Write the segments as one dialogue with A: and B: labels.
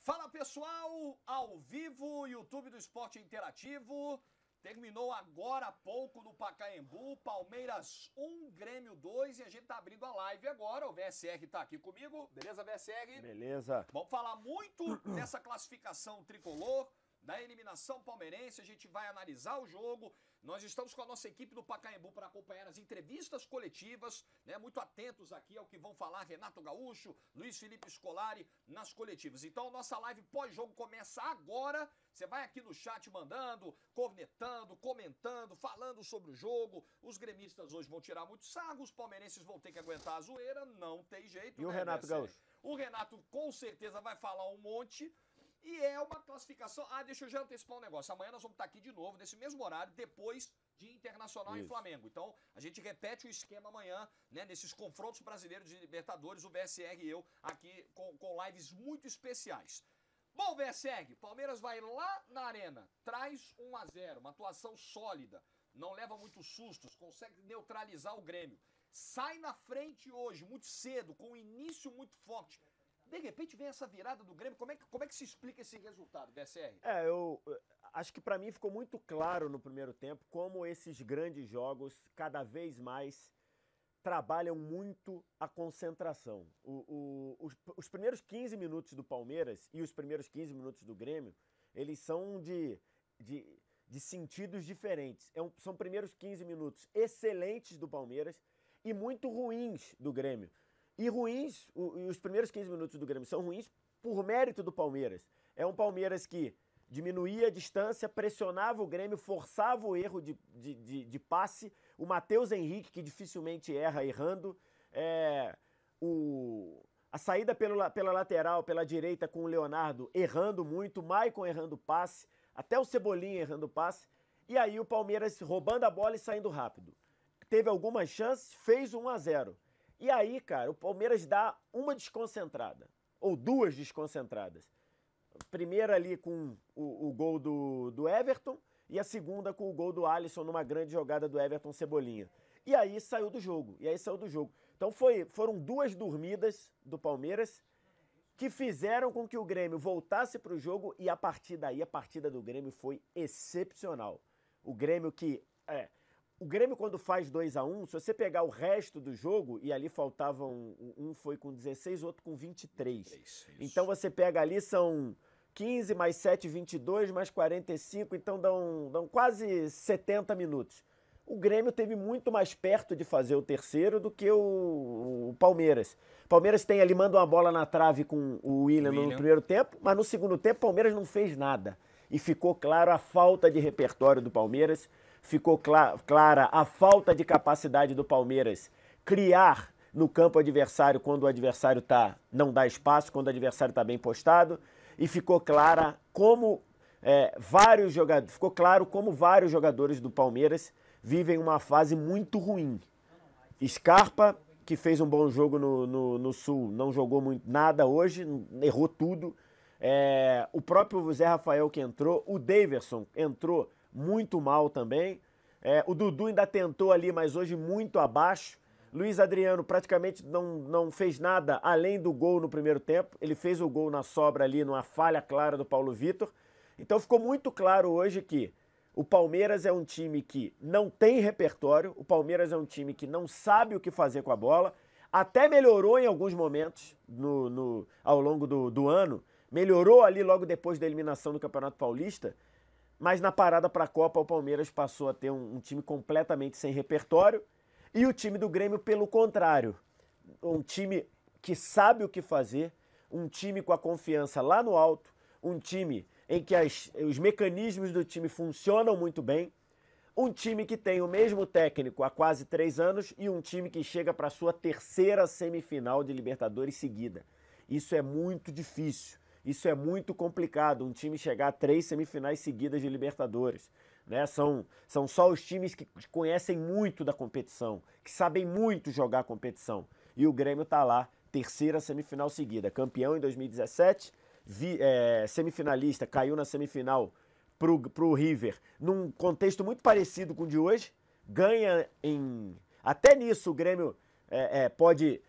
A: Fala pessoal, ao vivo, YouTube do Esporte Interativo, terminou agora há pouco no Pacaembu, Palmeiras 1, Grêmio 2 e a gente tá abrindo a live agora, o VSR tá aqui comigo, beleza VSR?
B: Beleza.
A: Vamos falar muito dessa classificação tricolor, da eliminação palmeirense, a gente vai analisar o jogo. Nós estamos com a nossa equipe do Pacaembu para acompanhar as entrevistas coletivas, né? Muito atentos aqui ao que vão falar Renato Gaúcho, Luiz Felipe Scolari nas coletivas. Então a nossa live pós-jogo começa agora. Você vai aqui no chat mandando, cornetando, comentando, falando sobre o jogo. Os gremistas hoje vão tirar muito sarro, os palmeirenses vão ter que aguentar a zoeira, não tem jeito.
B: E o
A: né,
B: Renato Gaúcho?
A: O Renato com certeza vai falar um monte. E é uma classificação... deixa eu já antecipar um negócio. Amanhã nós vamos estar aqui de novo, nesse mesmo horário, depois de Internacional e Flamengo. Então, a gente repete o esquema amanhã, né? Nesses confrontos brasileiros de Libertadores, o VSR e eu aqui com lives muito especiais. Bom, VSR, Palmeiras vai lá na Arena, traz 1-0, uma atuação sólida, não leva muitos sustos, consegue neutralizar o Grêmio. Sai na frente hoje, muito cedo, com um início muito forte. De repente vem essa virada do Grêmio, como é que se explica esse resultado, VSR?
B: Eu acho que pra mim ficou muito claro no primeiro tempo como esses grandes jogos cada vez mais trabalham muito a concentração. Os primeiros 15 minutos do Palmeiras e os primeiros 15 minutos do Grêmio, eles são de sentidos diferentes. São primeiros 15 minutos excelentes do Palmeiras e muito ruins do Grêmio. E ruins, os primeiros 15 minutos do Grêmio são ruins por mérito do Palmeiras. É um Palmeiras que diminuía a distância, pressionava o Grêmio, forçava o erro de passe. O Matheus Henrique, que dificilmente erra errando. A saída pela lateral, pela direita com o Leonardo errando muito. O Maicon errando passe. Até o Cebolinha errando passe. E aí o Palmeiras roubando a bola e saindo rápido. Teve algumas chances, fez 1-0. E aí, cara, o Palmeiras dá uma desconcentrada, ou duas desconcentradas. A primeira ali com o gol do Everton e a segunda com o gol do Alisson numa grande jogada do Everton Cebolinha. E aí saiu do jogo, Então foram duas dormidas do Palmeiras que fizeram com que o Grêmio voltasse para o jogo e a partir daí, a partida do Grêmio foi excepcional. O Grêmio O Grêmio, quando faz 2-1, se você pegar o resto do jogo, e ali faltavam, um foi com 16, o outro com 23.
A: Isso.
B: Então você pega ali, são 15 mais 7, 22, mais 45, então dão quase 70 minutos. O Grêmio teve muito mais perto de fazer o terceiro do que o Palmeiras. O Palmeiras manda uma bola na trave com o William no primeiro tempo, mas no segundo tempo o Palmeiras não fez nada. E ficou claro a falta de repertório do Palmeiras. Ficou clara a falta de capacidade do Palmeiras criar no campo adversário quando o adversário não dá espaço, quando o adversário está bem postado. E ficou claro como vários jogadores do Palmeiras vivem uma fase muito ruim. Scarpa, que fez um bom jogo no Sul, não jogou nada hoje, errou tudo. O próprio Zé Rafael que entrou, o Daverson entrou muito mal também. O Dudu ainda tentou ali, mas hoje muito abaixo. Luiz Adriano praticamente não fez nada além do gol no primeiro tempo. Ele fez o gol na sobra ali, numa falha clara do Paulo Vitor. Então ficou muito claro hoje que o Palmeiras é um time que não tem repertório, o Palmeiras é um time que não sabe o que fazer com a bola. Até melhorou em alguns momentos ao longo do ano. Melhorou ali logo depois da eliminação do Campeonato Paulista. Mas na parada para a Copa, o Palmeiras passou a ter um time completamente sem repertório. E o time do Grêmio, pelo contrário, um time que sabe o que fazer, um time com a confiança lá no alto, um time em que os mecanismos do time funcionam muito bem, um time que tem o mesmo técnico há quase 3 anos e um time que chega para a sua terceira semifinal de Libertadores seguida. Isso é muito difícil. Isso é muito complicado, um time chegar a 3 semifinais seguidas de Libertadores. Né? São só os times que conhecem muito da competição, que sabem muito jogar a competição. E o Grêmio está lá, terceira semifinal seguida. Campeão em 2017, semifinalista, caiu na semifinal pro River, num contexto muito parecido com o de hoje. Ganha Até nisso o Grêmio pode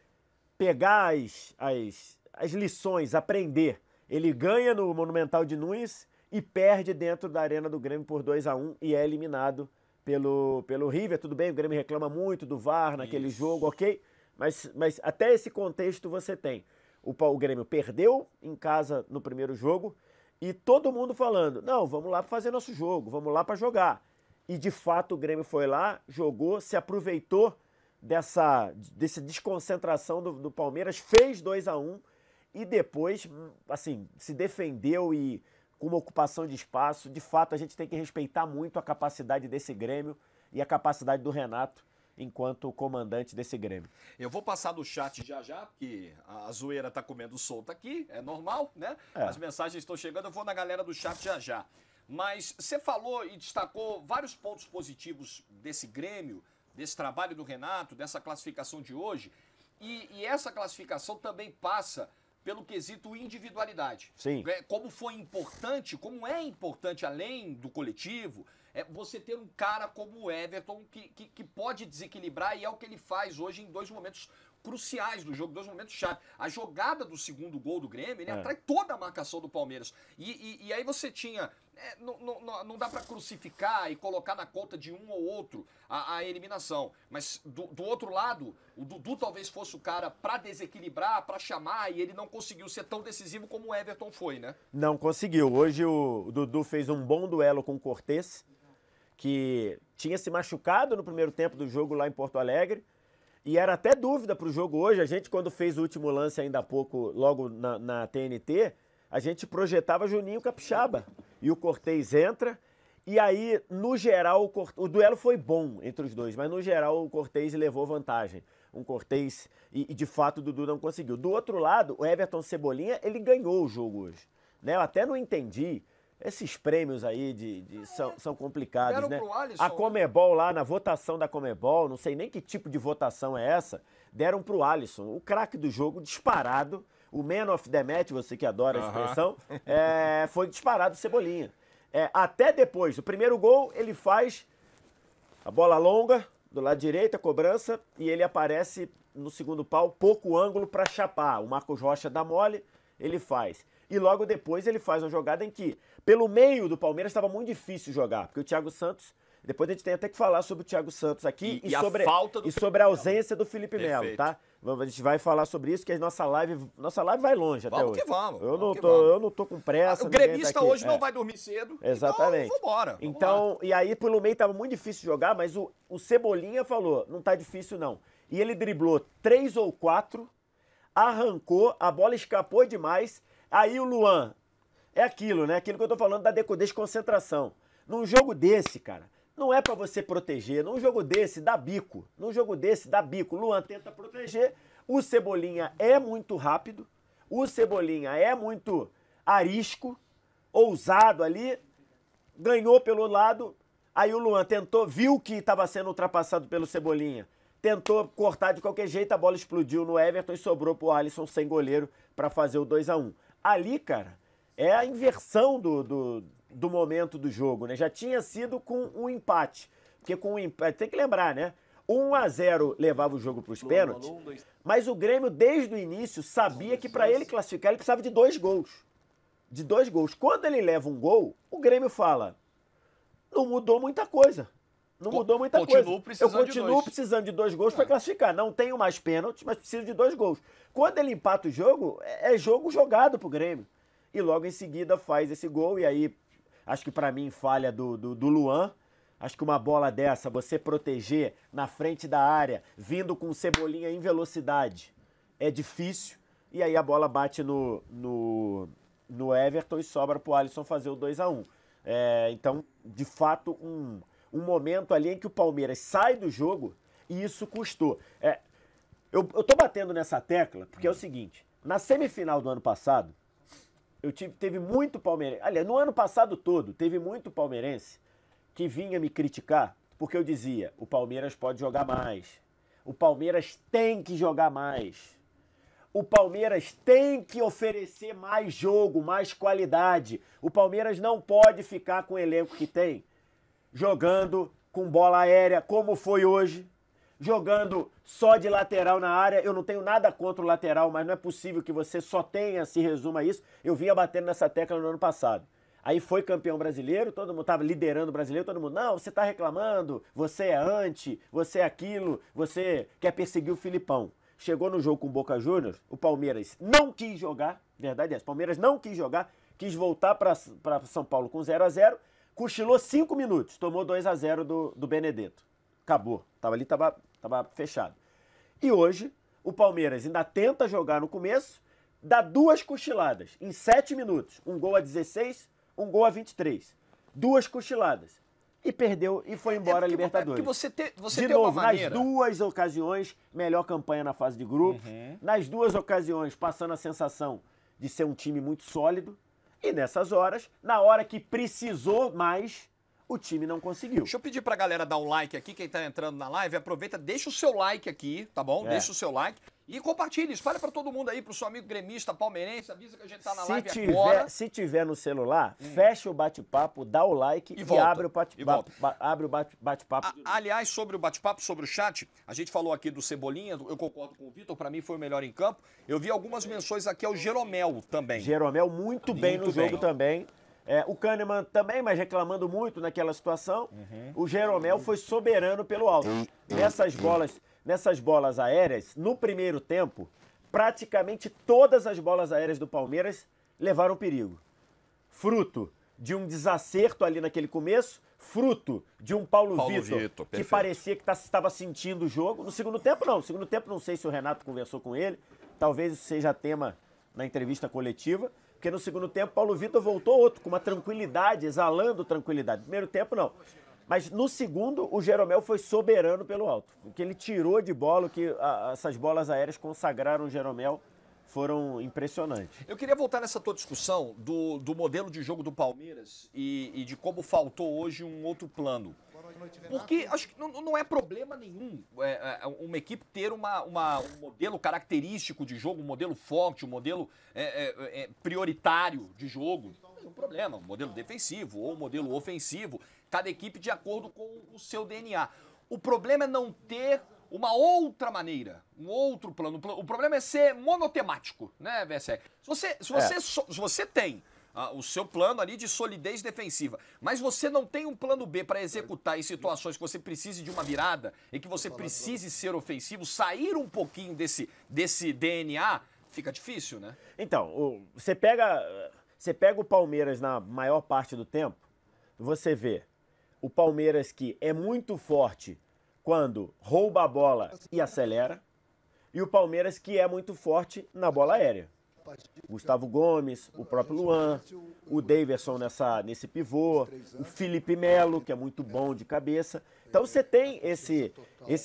B: pegar as lições, aprender Ele ganha no Monumental de Nunes e perde dentro da Arena do Grêmio por 2-1 e é eliminado pelo River. Tudo bem, o Grêmio reclama muito do VAR naquele jogo, ok? Mas até esse contexto você tem. O Grêmio perdeu em casa no primeiro jogo e todo mundo falando, não, vamos lá para fazer nosso jogo, vamos lá para jogar. E de fato o Grêmio foi lá, jogou, se aproveitou dessa desconcentração do Palmeiras, fez 2-1 e depois, assim, se defendeu e com uma ocupação de espaço. De fato, a gente tem que respeitar muito a capacidade desse Grêmio e a capacidade do Renato enquanto comandante desse Grêmio.
A: Eu vou passar do chat já, porque a zoeira tá comendo solta aqui, é normal, né? As mensagens estão chegando, eu vou na galera do chat já. Mas você falou e destacou vários pontos positivos desse Grêmio, desse trabalho do Renato, dessa classificação de hoje. E essa classificação também passa pelo quesito individualidade.
B: Sim.
A: Como foi importante, como é importante, além do coletivo, você ter um cara como o Everton que pode desequilibrar, e é o que ele faz hoje em dois momentos cruciais do jogo, dois momentos chave. A jogada do segundo gol do Grêmio, ele atrai toda a marcação do Palmeiras. E aí você tinha... não dá pra crucificar e colocar na conta de um ou outro a eliminação. Mas do outro lado, o Dudu talvez fosse o cara pra desequilibrar, pra chamar, e ele não conseguiu ser tão decisivo como o Everton foi, né?
B: Não conseguiu. Hoje o Dudu fez um bom duelo com o Cortez, que tinha se machucado no primeiro tempo do jogo lá em Porto Alegre. E era até dúvida pro jogo hoje. A gente, quando fez o último lance ainda há pouco, logo na TNT, a gente projetava Juninho Capixaba. E o Cortez entra. E aí, no geral, o duelo foi bom entre os dois. Mas, no geral, o Cortez levou vantagem. Um Cortez, e de fato o Dudu não conseguiu. Do outro lado, o Everton Cebolinha, ele ganhou o jogo hoje. Né? Eu até não entendi. Esses prêmios aí são complicados,
A: deram
B: né?
A: pro Alisson,
B: A Conmebol lá, na votação da Conmebol, não sei nem que tipo de votação é essa, deram pro Alisson, o craque do jogo, disparado, o man of the match, você que adora a expressão, foi disparado o Cebolinha. Até depois, o primeiro gol, ele faz a bola longa, do lado direito, a cobrança, e ele aparece no segundo pau, pouco ângulo para chapar. O Marcos Rocha dá mole, ele faz. E logo depois ele faz uma jogada em que, pelo meio do Palmeiras, estava muito difícil jogar. Porque o Thiago Santos, depois a gente tem até que falar sobre o Thiago Santos aqui sobre a ausência do Felipe Melo, tá? A gente vai falar sobre isso, que a nossa live vai longe até hoje. Eu não tô com pressa.
A: O gremista tá hoje não vai dormir cedo.
B: Exatamente.
A: Então, vambora.
B: Então, e aí pelo meio estava muito difícil jogar, mas o Cebolinha falou, não tá difícil não. E ele driblou 3 ou 4, arrancou, a bola escapou demais. Aí o Luan, é aquilo, né? Aquilo que eu tô falando da desconcentração. Num jogo desse, cara, não é pra você proteger. Num jogo desse, dá bico. Num jogo desse, dá bico. O Luan tenta proteger. O Cebolinha é muito rápido. O Cebolinha é muito arisco, ousado ali. Ganhou pelo lado. Aí o Luan tentou, viu que estava sendo ultrapassado pelo Cebolinha. Tentou cortar de qualquer jeito, a bola explodiu no Everton e sobrou pro Alisson sem goleiro pra fazer o 2-1. Ali, cara, é a inversão do momento do jogo, né? Já tinha sido com um empate. Porque com um empate, tem que lembrar, né? 1-0 levava o jogo para os pênaltis, mas o Grêmio, desde o início, sabia que para ele classificar, ele precisava de 2 gols. De 2 gols. Quando ele leva um gol, o Grêmio fala, não mudou muita coisa. Não mudou muita coisa. Eu continuo precisando de 2 gols para classificar. Não tenho mais pênaltis, mas preciso de 2 gols. Quando ele empata o jogo, é jogo jogado pro Grêmio. E logo em seguida faz esse gol. E aí, acho que para mim, falha do Luan. Acho que uma bola dessa, você proteger na frente da área, vindo com o Cebolinha em velocidade, é difícil. E aí a bola bate no Everton e sobra pro Alisson fazer o 2-1. Então, de fato, um momento ali em que o Palmeiras sai do jogo e isso custou. Eu tô batendo nessa tecla porque é o seguinte, na semifinal do ano passado, teve muito palmeirense, aliás, no ano passado todo, teve muito palmeirense que vinha me criticar porque eu dizia, o Palmeiras pode jogar mais, o Palmeiras tem que jogar mais, o Palmeiras tem que oferecer mais jogo, mais qualidade, o Palmeiras não pode ficar com o elenco que tem, jogando com bola aérea, como foi hoje, jogando só de lateral na área. Eu não tenho nada contra o lateral, mas não é possível que você só tenha, se resuma a isso. Eu vinha batendo nessa tecla no ano passado. Aí foi campeão brasileiro, todo mundo estava liderando o brasileiro, todo mundo, não, você está reclamando, você é anti, você é aquilo, você quer perseguir o Filipão. Chegou no jogo com o Boca Juniors, o Palmeiras não quis jogar, verdade é essa, o Palmeiras não quis jogar, quis voltar para São Paulo com 0-0, cochilou 5 minutos, tomou 2-0 do Benedetto. Acabou, tava fechado. E hoje, o Palmeiras ainda tenta jogar no começo, dá 2 cochiladas em 7 minutos, um gol a 16, um gol a 23. 2 cochiladas. E perdeu e foi embora a Libertadores.
A: Você
B: de
A: tem
B: novo,
A: uma maneira...
B: nas 2 ocasiões, melhor campanha na fase de grupos. Nas 2 ocasiões, passando a sensação de ser um time muito sólido. E nessas horas, na hora que precisou mais, o time não conseguiu.
A: Deixa eu pedir pra galera dar um like aqui, quem tá entrando na live, aproveita, deixa o seu like aqui, tá bom? Deixa o seu like e compartilha, espalha pra todo mundo aí, pro seu amigo gremista, palmeirense, avisa que a gente tá na live agora.
B: Se tiver no celular, fecha o bate-papo, dá o like e abre o bate-papo.
A: Aliás, sobre o bate-papo, sobre o chat, a gente falou aqui do Cebolinha, eu concordo com o Vitor, pra mim foi o melhor em campo. Eu vi algumas menções aqui ao Jeromel também.
B: Jeromel muito bem no jogo também. O Kahneman também, mas reclamando muito naquela situação. O Jeromel foi soberano pelo alto. Nessas bolas aéreas, no primeiro tempo, praticamente todas as bolas aéreas do Palmeiras levaram perigo. Fruto de um desacerto ali naquele começo, fruto de um Paulo Vitor que parecia que estava sentindo o jogo. No segundo tempo, não. No segundo tempo, não sei se o Renato conversou com ele. Talvez isso seja tema na entrevista coletiva. Porque no segundo tempo, Paulo Vitor voltou outro, com uma tranquilidade, exalando tranquilidade. No primeiro tempo, não. Mas no segundo, o Jeromel foi soberano pelo alto. O que ele tirou de bola, essas bolas aéreas consagraram o Jeromel, foram impressionantes.
A: Eu queria voltar nessa tua discussão do modelo de jogo do Palmeiras e de como faltou hoje um outro plano. Porque acho que não é problema nenhum uma equipe ter um modelo característico de jogo, um modelo forte, um modelo prioritário de jogo. Não tem um problema, um modelo defensivo ou um modelo ofensivo, cada equipe de acordo com o seu DNA. O problema é não ter uma outra maneira, um outro plano. O problema é ser monotemático, né, VSR? Se você tem o seu plano ali de solidez defensiva, mas você não tem um plano B para executar em situações que você precise de uma virada e que você precise ser ofensivo, sair um pouquinho desse DNA, fica difícil, né?
B: Então, você pega o Palmeiras na maior parte do tempo, você vê o Palmeiras que é muito forte quando rouba a bola e acelera, e o Palmeiras que é muito forte na bola aérea. Gustavo Gomes, o próprio Luan, o Daverson nesse pivô, o Felipe Melo, que é muito bom de cabeça. Então você tem esse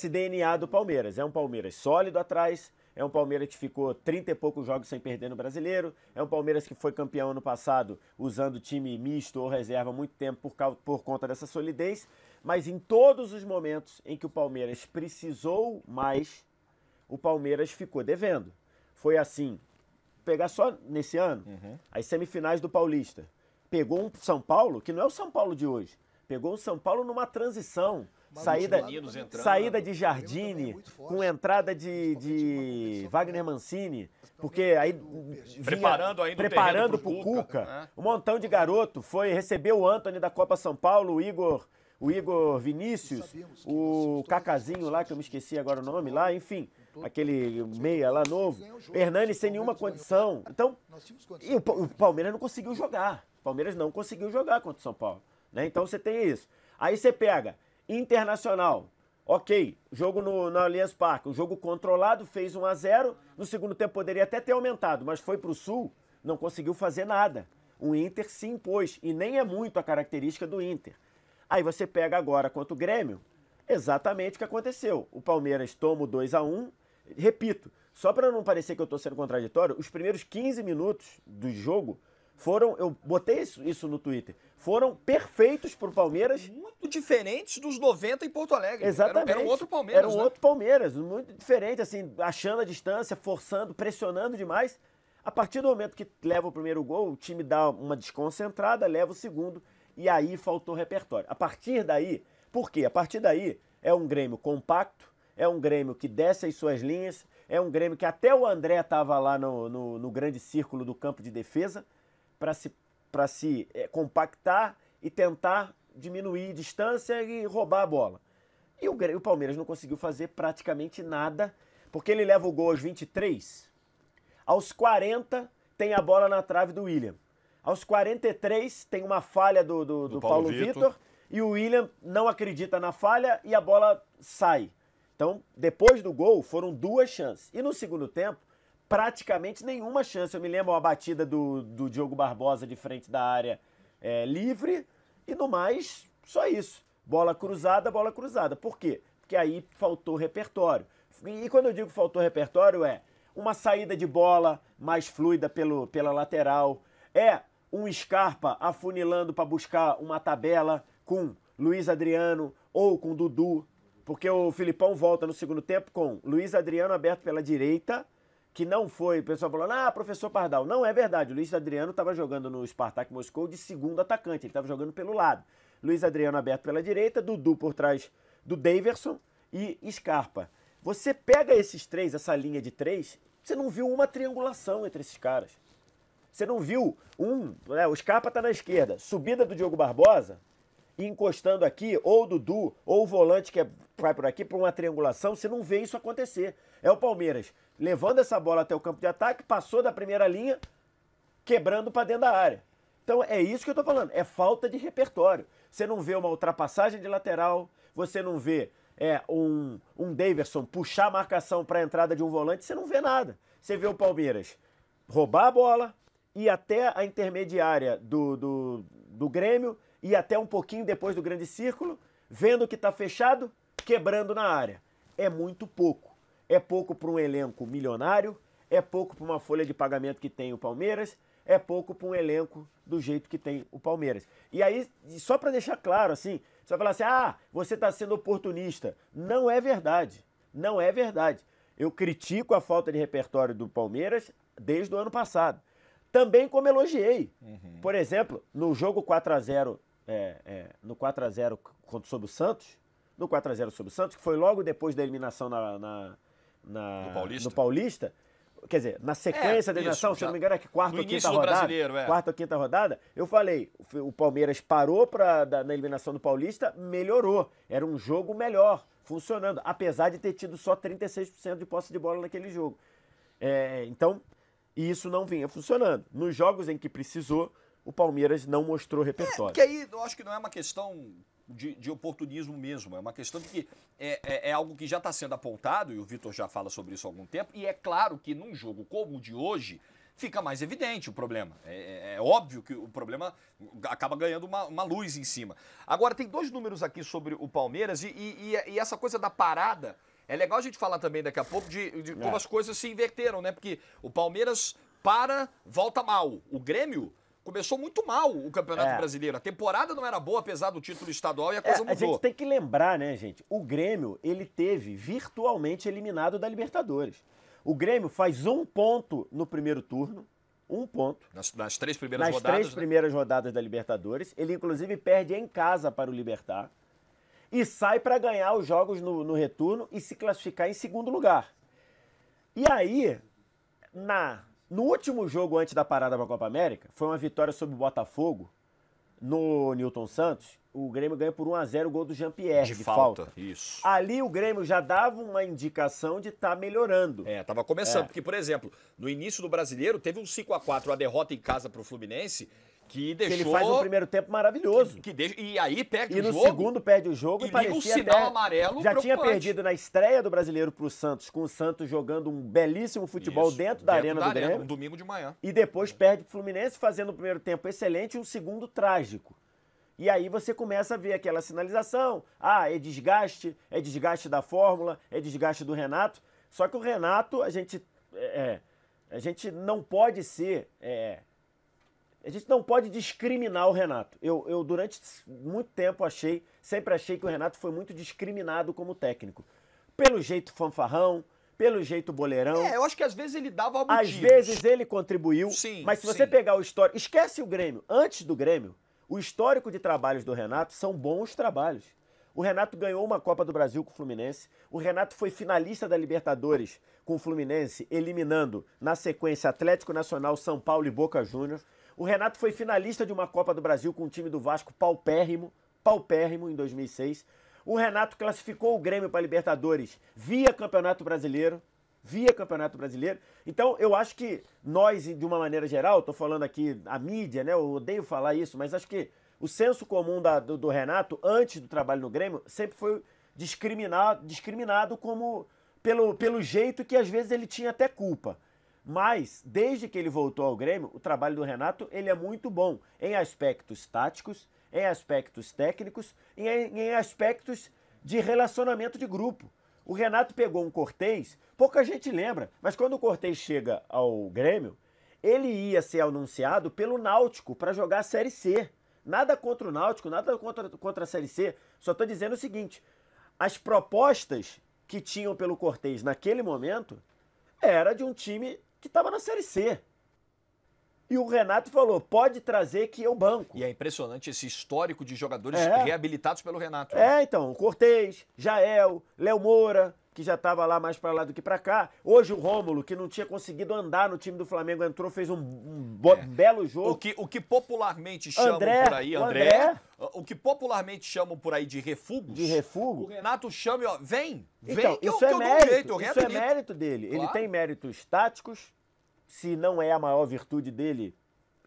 B: DNA do Palmeiras. É um Palmeiras sólido atrás, é um Palmeiras que ficou 30 e poucos jogos sem perder no Brasileiro, é um Palmeiras que foi campeão ano passado usando time misto ou reserva há muito tempo por conta dessa solidez, mas em todos os momentos em que o Palmeiras precisou mais, o Palmeiras ficou devendo. Foi assim, pegar só nesse ano, as semifinais do Paulista. Pegou um São Paulo, que não é o São Paulo de hoje, pegou o São Paulo numa transição, saída de Jardine, com entrada de Wagner Mancini, porque aí preparando pro Cuca, um montão de garoto, recebeu o Antony da Copa São Paulo, o Igor Vinícius, o Cacazinho lá, que eu me esqueci agora o nome lá, enfim, aquele meia lá novo, Hernani sem nenhuma condição. Então, e o Palmeiras não conseguiu jogar. O Palmeiras não conseguiu jogar contra o São Paulo, né? Então você tem isso. Aí você pega Internacional, ok, jogo no Allianz Parque, um jogo controlado, fez 1-0, no segundo tempo poderia até ter aumentado, mas foi pro Sul, não conseguiu fazer nada. O Inter se impôs, e nem é muito a característica do Inter. Aí você pega agora contra o Grêmio, exatamente o que aconteceu. O Palmeiras toma o 2-1, repito, só para não parecer que eu estou sendo contraditório, os primeiros 15 minutos do jogo foram, eu botei isso no Twitter, foram perfeitos pro Palmeiras.
A: Muito diferentes dos 90 em Porto Alegre.
B: Exatamente.
A: Era um outro Palmeiras,
B: Era um outro Palmeiras, muito diferente, assim, achando a distância, forçando, pressionando demais. A partir do momento que leva o primeiro gol, o time dá uma desconcentrada, leva o segundo, e aí faltou repertório. A partir daí, por quê? A partir daí é um Grêmio compacto, é um Grêmio que desce as suas linhas, é um Grêmio que até o André estava lá no grande círculo do campo de defesa para se compactar e tentar diminuir distância e roubar a bola. E o Palmeiras não conseguiu fazer praticamente nada, porque ele leva o gol aos 23, aos 40 tem a bola na trave do William. Aos 43 tem uma falha do Paulo Vitor e o William não acredita na falha e a bola sai. Então, depois do gol, foram 2 chances. E no segundo tempo, praticamente nenhuma chance. Eu me lembro a batida do Diogo Barbosa de frente da área livre e no mais, só isso. Bola cruzada, bola cruzada. Por quê? Porque aí faltou repertório. E quando eu digo faltou repertório, uma saída de bola mais fluida pela lateral, um Scarpa afunilando para buscar uma tabela com Luiz Adriano ou com Dudu, porque o Filipão volta no segundo tempo com Luiz Adriano aberto pela direita, que não foi, o pessoal falou, professor Pardal, não é verdade, o Luiz Adriano estava jogando no Spartak Moscou de segundo atacante, ele estava jogando pelo lado. Luiz Adriano aberto pela direita, Dudu por trás do Daverson e Scarpa. Você pega esses 3, essa linha de 3, você não viu uma triangulação entre esses caras. Você não viu o Scarpa tá na esquerda, subida do Diogo Barbosa, e encostando aqui, ou o Dudu, ou o volante que vai por aqui para uma triangulação, você não vê isso acontecer. É o Palmeiras levando essa bola até o campo de ataque, passou da primeira linha, quebrando para dentro da área. Então é isso que eu tô falando, é falta de repertório. Você não vê uma ultrapassagem de lateral, você não vê um Daverson puxar a marcação para a entrada de um volante, você não vê nada. Você vê o Palmeiras roubar a bola, ir até a intermediária do Grêmio, ir até um pouquinho depois do grande círculo, vendo que está fechado, quebrando na área. É muito pouco. É pouco para um elenco milionário, é pouco para uma folha de pagamento que tem o Palmeiras, é pouco para um elenco do jeito que tem o Palmeiras. E aí, só para deixar claro, assim, você vai falar assim, você está sendo oportunista. Não é verdade. Não é verdade. Eu critico a falta de repertório do Palmeiras desde o ano passado. Também como elogiei. Por exemplo, no jogo 4-0, no 4-0 sobre o Santos, no 4-0 sobre o Santos, que foi logo depois da eliminação no Paulista, quer dizer, na sequência da eliminação, se eu não me engano, quarta ou quinta rodada. Quarta ou quinta rodada, eu falei, o Palmeiras parou na eliminação do Paulista, melhorou. Era um jogo melhor, funcionando, apesar de ter tido só 36% de posse de bola naquele jogo. Então, isso não vinha funcionando. Nos jogos em que precisou, o Palmeiras não mostrou repertório.
A: Porque aí eu acho que não é uma questão de oportunismo mesmo, é uma questão de que é algo que já está sendo apontado, e o Vitor já fala sobre isso há algum tempo, e é claro que num jogo como o de hoje, fica mais evidente o problema. É óbvio que o problema acaba ganhando uma luz em cima. Agora, tem 2 números aqui sobre o Palmeiras, e essa coisa da parada, é legal a gente falar também daqui a pouco de como as coisas se inverteram, né? Porque o Palmeiras volta mal. O Grêmio começou muito mal o Campeonato Brasileiro. A temporada não era boa, apesar do título estadual, e a coisa mudou.
B: A gente tem que lembrar, né, gente? O Grêmio, ele teve virtualmente eliminado da Libertadores. O Grêmio faz 1 ponto no primeiro turno. 1 ponto.
A: Nas 3 primeiras rodadas.
B: Nas 3 primeiras rodadas da Libertadores. Ele, inclusive, perde em casa para o Libertad. E sai para ganhar os jogos no retorno e se classificar em segundo lugar. E aí, no último jogo antes da parada para a Copa América, foi uma vitória sobre o Botafogo, no Newton Santos. O Grêmio ganha por 1-0 o gol do Jean-Pierre, de falta.
A: Isso.
B: Ali o Grêmio já dava uma indicação de estar melhorando.
A: Tava começando. Porque, por exemplo, no início do Brasileiro, teve um 5-4, a derrota em casa pro Fluminense, que deixou...
B: ele faz um primeiro tempo maravilhoso.
A: E aí perde o jogo.
B: E no segundo perde o jogo e parecia
A: um sinal amarelo
B: já tinha perdido na estreia do Brasileiro pro Santos, com o Santos jogando um belíssimo futebol dentro da arena do Grêmio.
A: Um domingo de manhã.
B: E depois perde pro Fluminense, fazendo o primeiro tempo excelente e um segundo trágico. E aí você começa a ver aquela sinalização, é desgaste da fórmula, é desgaste do Renato. Só que o Renato, a gente não pode a gente não pode discriminar o Renato. Eu durante muito tempo sempre achei que o Renato foi muito discriminado como técnico. Pelo jeito fanfarrão, pelo jeito boleirão.
A: Eu acho que às vezes ele dava motivos.
B: Às vezes ele contribuiu,
A: sim,
B: mas se você pegar o histórico... Esquece o Grêmio. Antes do Grêmio, o histórico de trabalhos do Renato são bons trabalhos. O Renato ganhou uma Copa do Brasil com o Fluminense. O Renato foi finalista da Libertadores com o Fluminense, eliminando, na sequência, Atlético Nacional, São Paulo e Boca Juniors. O Renato foi finalista de uma Copa do Brasil com o time do Vasco paupérrimo em 2006. O Renato classificou o Grêmio para a Libertadores via Campeonato Brasileiro. Então, eu acho que nós, de uma maneira geral, estou falando aqui a mídia, né? Eu odeio falar isso, mas acho que o senso comum do Renato, antes do trabalho no Grêmio, sempre foi discriminado como pelo jeito que às vezes ele tinha até culpa. Mas, desde que ele voltou ao Grêmio, o trabalho do Renato ele é muito bom em aspectos táticos, em aspectos técnicos e em aspectos de relacionamento de grupo. O Renato pegou um Cortez, pouca gente lembra, mas quando o Cortez chega ao Grêmio, ele ia ser anunciado pelo Náutico para jogar a Série C. Nada contra o Náutico, nada contra a Série C. Só estou dizendo o seguinte, as propostas que tinham pelo Cortez naquele momento era de um time que estava na Série C. E o Renato falou, pode trazer que eu banco.
A: E é impressionante esse histórico de jogadores reabilitados pelo Renato.
B: Então, Cortez, Jael, Léo Moura, que já estava lá mais para lá do que para cá. Hoje o Rômulo, que não tinha conseguido andar no time do Flamengo, entrou, fez um belo jogo.
A: O que popularmente chamam por aí, André, o que popularmente chamam por aí de refugos. O Renato chama e ó, vem
B: então,
A: que
B: isso
A: eu
B: é
A: dou
B: mérito,
A: um jeito,
B: isso é mérito dele. Claro. Ele tem méritos táticos, se não é a maior virtude dele,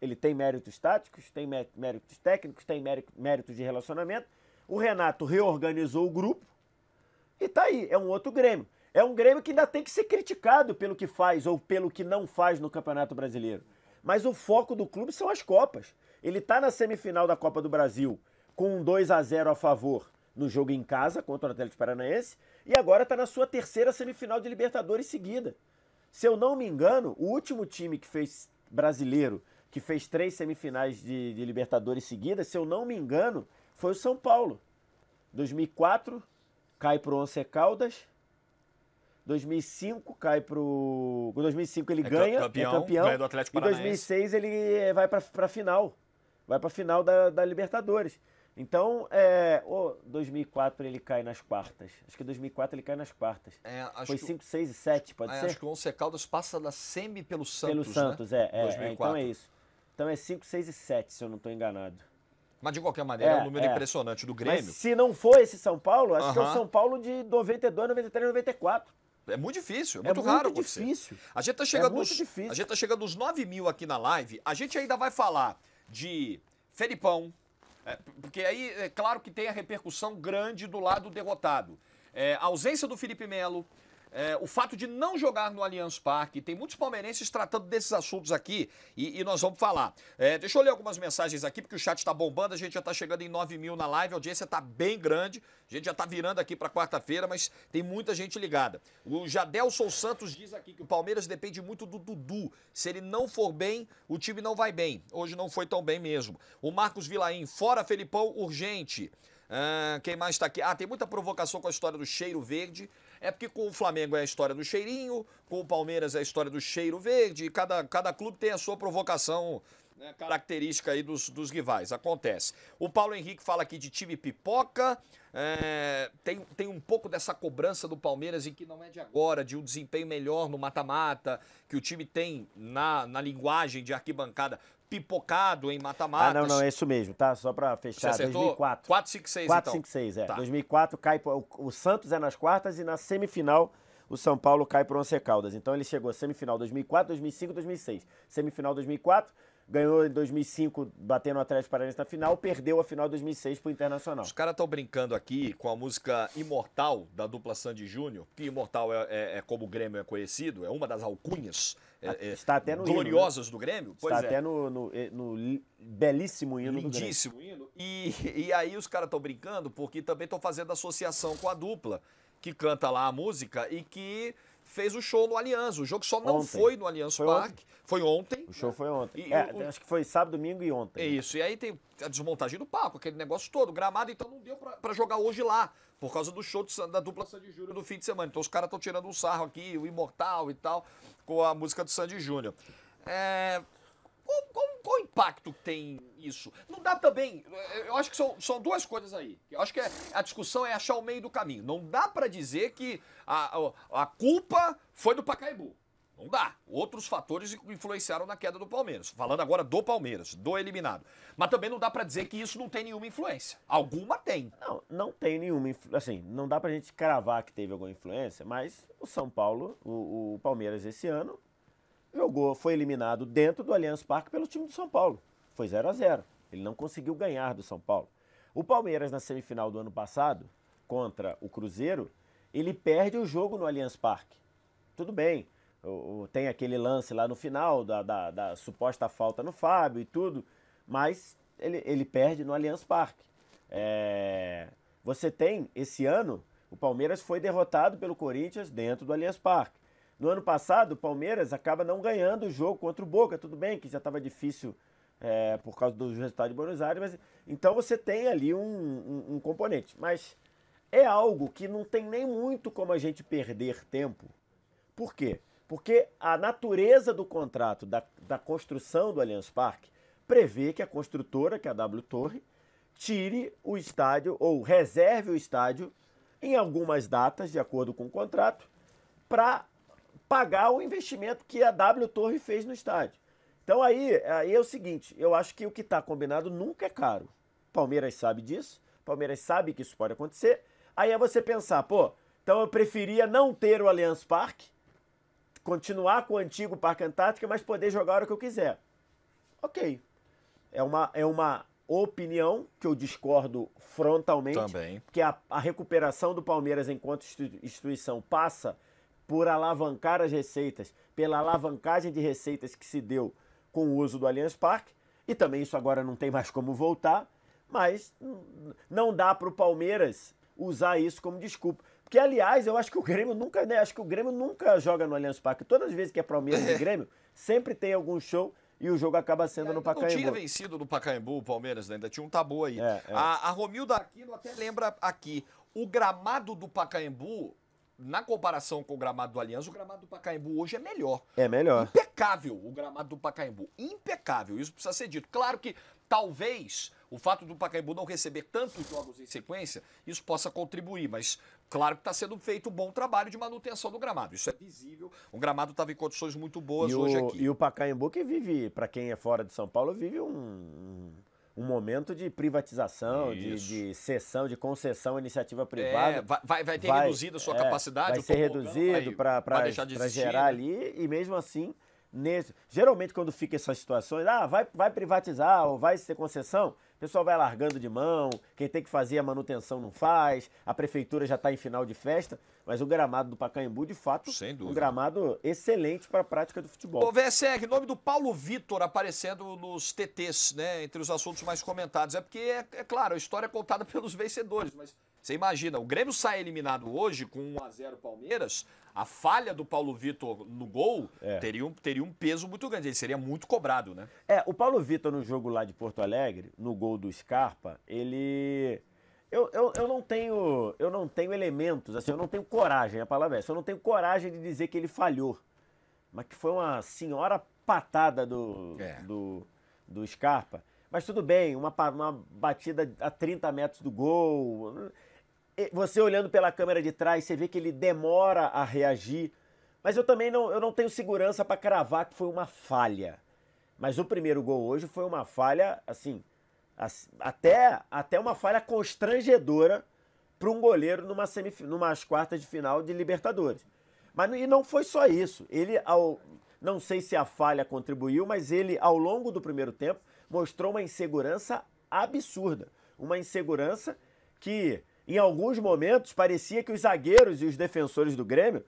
B: ele tem méritos táticos, tem méritos técnicos, tem méritos de relacionamento. O Renato reorganizou o grupo e tá aí, é um outro Grêmio. É um Grêmio que ainda tem que ser criticado pelo que faz ou pelo que não faz no Campeonato Brasileiro. Mas o foco do clube são as Copas. Ele tá na semifinal da Copa do Brasil com um 2-0 a favor no jogo em casa contra o Atlético Paranaense e agora tá na sua terceira semifinal de Libertadores seguida. Se eu não me engano, o último time que fez brasileiro, que fez 3 semifinais de Libertadores seguidas, se eu não me engano, foi o São Paulo. 2004, cai pro Once Caldas. 2005, cai pro... 2005 ele ganha,
A: campeão, ganha do Atlético Paranaense.
B: E 2006 ele vai pra final. Vai pra final da Libertadores. Então, 2004 ele cai nas quartas. Acho que 2004 ele cai nas quartas. Foi 5, 6 e 7, pode ser?
A: Acho que o Once Caldas passa da semi pelo Santos,
B: Pelo Santos,
A: né?
B: Então é isso. Então é 5, 6 e 7, se eu não estou enganado.
A: Mas de qualquer maneira é um número impressionante do Grêmio.
B: Mas se não for esse São Paulo, acho que é o São Paulo de 92, 93, 94.
A: É muito difícil, é muito raro acontecer.
B: Difícil.
A: A gente tá chegando nos 9 mil aqui na live. A gente ainda vai falar de Felipão, porque aí é claro que tem a repercussão grande do lado derrotado. A ausência do Felipe Melo, o fato de não jogar no Allianz Parque, tem muitos palmeirenses tratando desses assuntos aqui e nós vamos falar. Deixa eu ler algumas mensagens aqui, porque o chat está bombando, a gente já está chegando em 9 mil na live, a audiência está bem grande, a gente já está virando aqui para quarta-feira, mas tem muita gente ligada. O Jadelson Santos diz aqui que o Palmeiras depende muito do Dudu, se ele não for bem, o time não vai bem. Hoje não foi tão bem mesmo. O Marcos Vilaim, fora Felipão, urgente. Quem mais está aqui? Tem muita provocação com a história do cheiro verde. É porque com o Flamengo é a história do cheirinho, com o Palmeiras é a história do cheiro verde, e cada clube tem a sua provocação, né, característica aí dos rivais, acontece. O Paulo Henrique fala aqui de time pipoca, tem um pouco dessa cobrança do Palmeiras em que não é de agora, de um desempenho melhor no mata-mata, que o time tem na linguagem de arquibancada, pipocado em mata-matas.
B: Não, é isso mesmo, tá? Só pra fechar.
A: Você acertou?
B: 2004.
A: 4-5-6,
B: 4-5-6,
A: Tá.
B: 2004 cai o Santos nas quartas e na semifinal o São Paulo cai pro Once Caldas. Então ele chegou à semifinal 2004, 2005, 2006. Semifinal 2004, ganhou em 2005 batendo o Atlético Paranaense na final, perdeu a final 2006 pro Internacional.
A: Os caras estão brincando aqui com a música Imortal da dupla Sandy Júnior, que Imortal é como o Grêmio é conhecido, é uma das alcunhas
B: está até no
A: gloriosas
B: hino, né?
A: do Grêmio.
B: Está até no belíssimo hino
A: lindíssimo
B: do Grêmio.
A: Hino. E aí os caras estão brincando porque também estão fazendo associação com a dupla que canta lá a música e que fez o show no Allianz. O jogo só não foi no Allianz Parque. Foi ontem.
B: O show foi ontem. Acho que foi sábado, domingo e ontem.
A: É isso. E aí tem a desmontagem do palco, aquele negócio todo. O gramado, então, não deu pra jogar hoje lá, por causa do show da dupla Sandy Júnior do fim de semana. Então os caras estão tirando um sarro aqui, o Imortal e tal, com a música do Sandy Júnior. Qual o impacto impacto que tem isso? Não dá também, eu acho que são duas coisas aí. Eu acho que a discussão é achar o meio do caminho. Não dá pra dizer que a culpa foi do Pacaembu. Não dá. Outros fatores influenciaram na queda do Palmeiras. Falando agora do Palmeiras, do eliminado. Mas também não dá pra dizer que isso não tem nenhuma influência. Alguma tem.
B: Não tem nenhuma influência. Assim, não dá pra gente cravar que teve alguma influência, mas o São Paulo, o Palmeiras esse ano, foi eliminado dentro do Allianz Parque pelo time do São Paulo. Foi 0-0. Ele não conseguiu ganhar do São Paulo. O Palmeiras, na semifinal do ano passado, contra o Cruzeiro, ele perde o jogo no Allianz Parque. Tudo bem. Tem aquele lance lá no final da suposta falta no Fábio e tudo, mas ele perde no Allianz Parque. Você tem, esse ano, o Palmeiras foi derrotado pelo Corinthians dentro do Allianz Parque. No ano passado, o Palmeiras acaba não ganhando o jogo contra o Boca, tudo bem que já estava difícil por causa dos resultados de Buenos Aires, mas então você tem ali um componente. Mas é algo que não tem nem muito como a gente perder tempo. Por quê? Porque a natureza do contrato da construção do Allianz Parque prevê que a construtora, que é a W Torre, tire o estádio ou reserve o estádio em algumas datas, de acordo com o contrato, para pagar o investimento que a W Torre fez no estádio. Então aí é o seguinte, eu acho que o que está combinado nunca é caro. Palmeiras sabe disso, Palmeiras sabe que isso pode acontecer. Aí é você pensar, então eu preferia não ter o Allianz Parque, continuar com o antigo Parque Antártica, mas poder jogar a hora que eu quiser. Ok. É uma opinião que eu discordo frontalmente.
A: Também.
B: Porque a recuperação do Palmeiras enquanto instituição passa por alavancar as receitas, pela alavancagem de receitas que se deu com o uso do Allianz Parque. E também isso agora não tem mais como voltar, mas não dá para o Palmeiras usar isso como desculpa. Porque, aliás, eu acho que o Grêmio nunca, joga no Allianz Parque. Todas as vezes que é Palmeiras e Grêmio, sempre tem algum show e o jogo acaba sendo no Pacaembu.
A: Não tinha vencido no Pacaembu o Palmeiras, né? Ainda tinha um tabu aí. A Romilda Aquino até lembra aqui, o gramado do Pacaembu, na comparação com o gramado do Allianz, o gramado do Pacaembu hoje é melhor.
B: É melhor.
A: Impecável o gramado do Pacaembu. Impecável. Isso precisa ser dito. Claro que talvez o fato do Pacaembu não receber tantos jogos em sequência, isso possa contribuir, mas claro que está sendo feito um bom trabalho de manutenção do gramado. Isso é visível. O gramado estava em condições muito boas hoje aqui.
B: E o Pacaembu que vive, para quem é fora de São Paulo, vive um momento de privatização, de cessão, de concessão à iniciativa privada.
A: Vai ter reduzido a sua capacidade?
B: Vai ser reduzido para gerar ali, e mesmo assim, geralmente quando fica essas situações, vai privatizar ou vai ser concessão, o pessoal vai largando de mão, quem tem que fazer a manutenção não faz, a prefeitura já está em final de festa, mas o gramado do Pacaembu, de fato, um gramado excelente para a prática do futebol.
A: Ô, VSR, nome do Paulo Vitor aparecendo nos TTs, né, entre os assuntos mais comentados. É porque, é claro, a história é contada pelos vencedores, mas você imagina, o Grêmio sai eliminado hoje com 1-0 Palmeiras, a falha do Paulo Vitor no gol teria um peso muito grande, ele seria muito cobrado, né?
B: O Paulo Vitor no jogo lá de Porto Alegre, no gol do Scarpa, ele... Eu não tenho elementos, assim, eu não tenho coragem, a palavra é essa, eu não tenho coragem de dizer que ele falhou, mas que foi uma senhora patada do Scarpa. Mas tudo bem, uma batida a 30 metros do gol. Você olhando pela câmera de trás, você vê que ele demora a reagir. Mas eu não tenho segurança para cravar que foi uma falha. Mas o primeiro gol hoje foi uma falha, assim, até uma falha constrangedora para um goleiro numas quartas de final de Libertadores. E não foi só isso. Não sei se a falha contribuiu, mas ele, ao longo do primeiro tempo, mostrou uma insegurança absurda. Uma insegurança que, em alguns momentos, parecia que os zagueiros e os defensores do Grêmio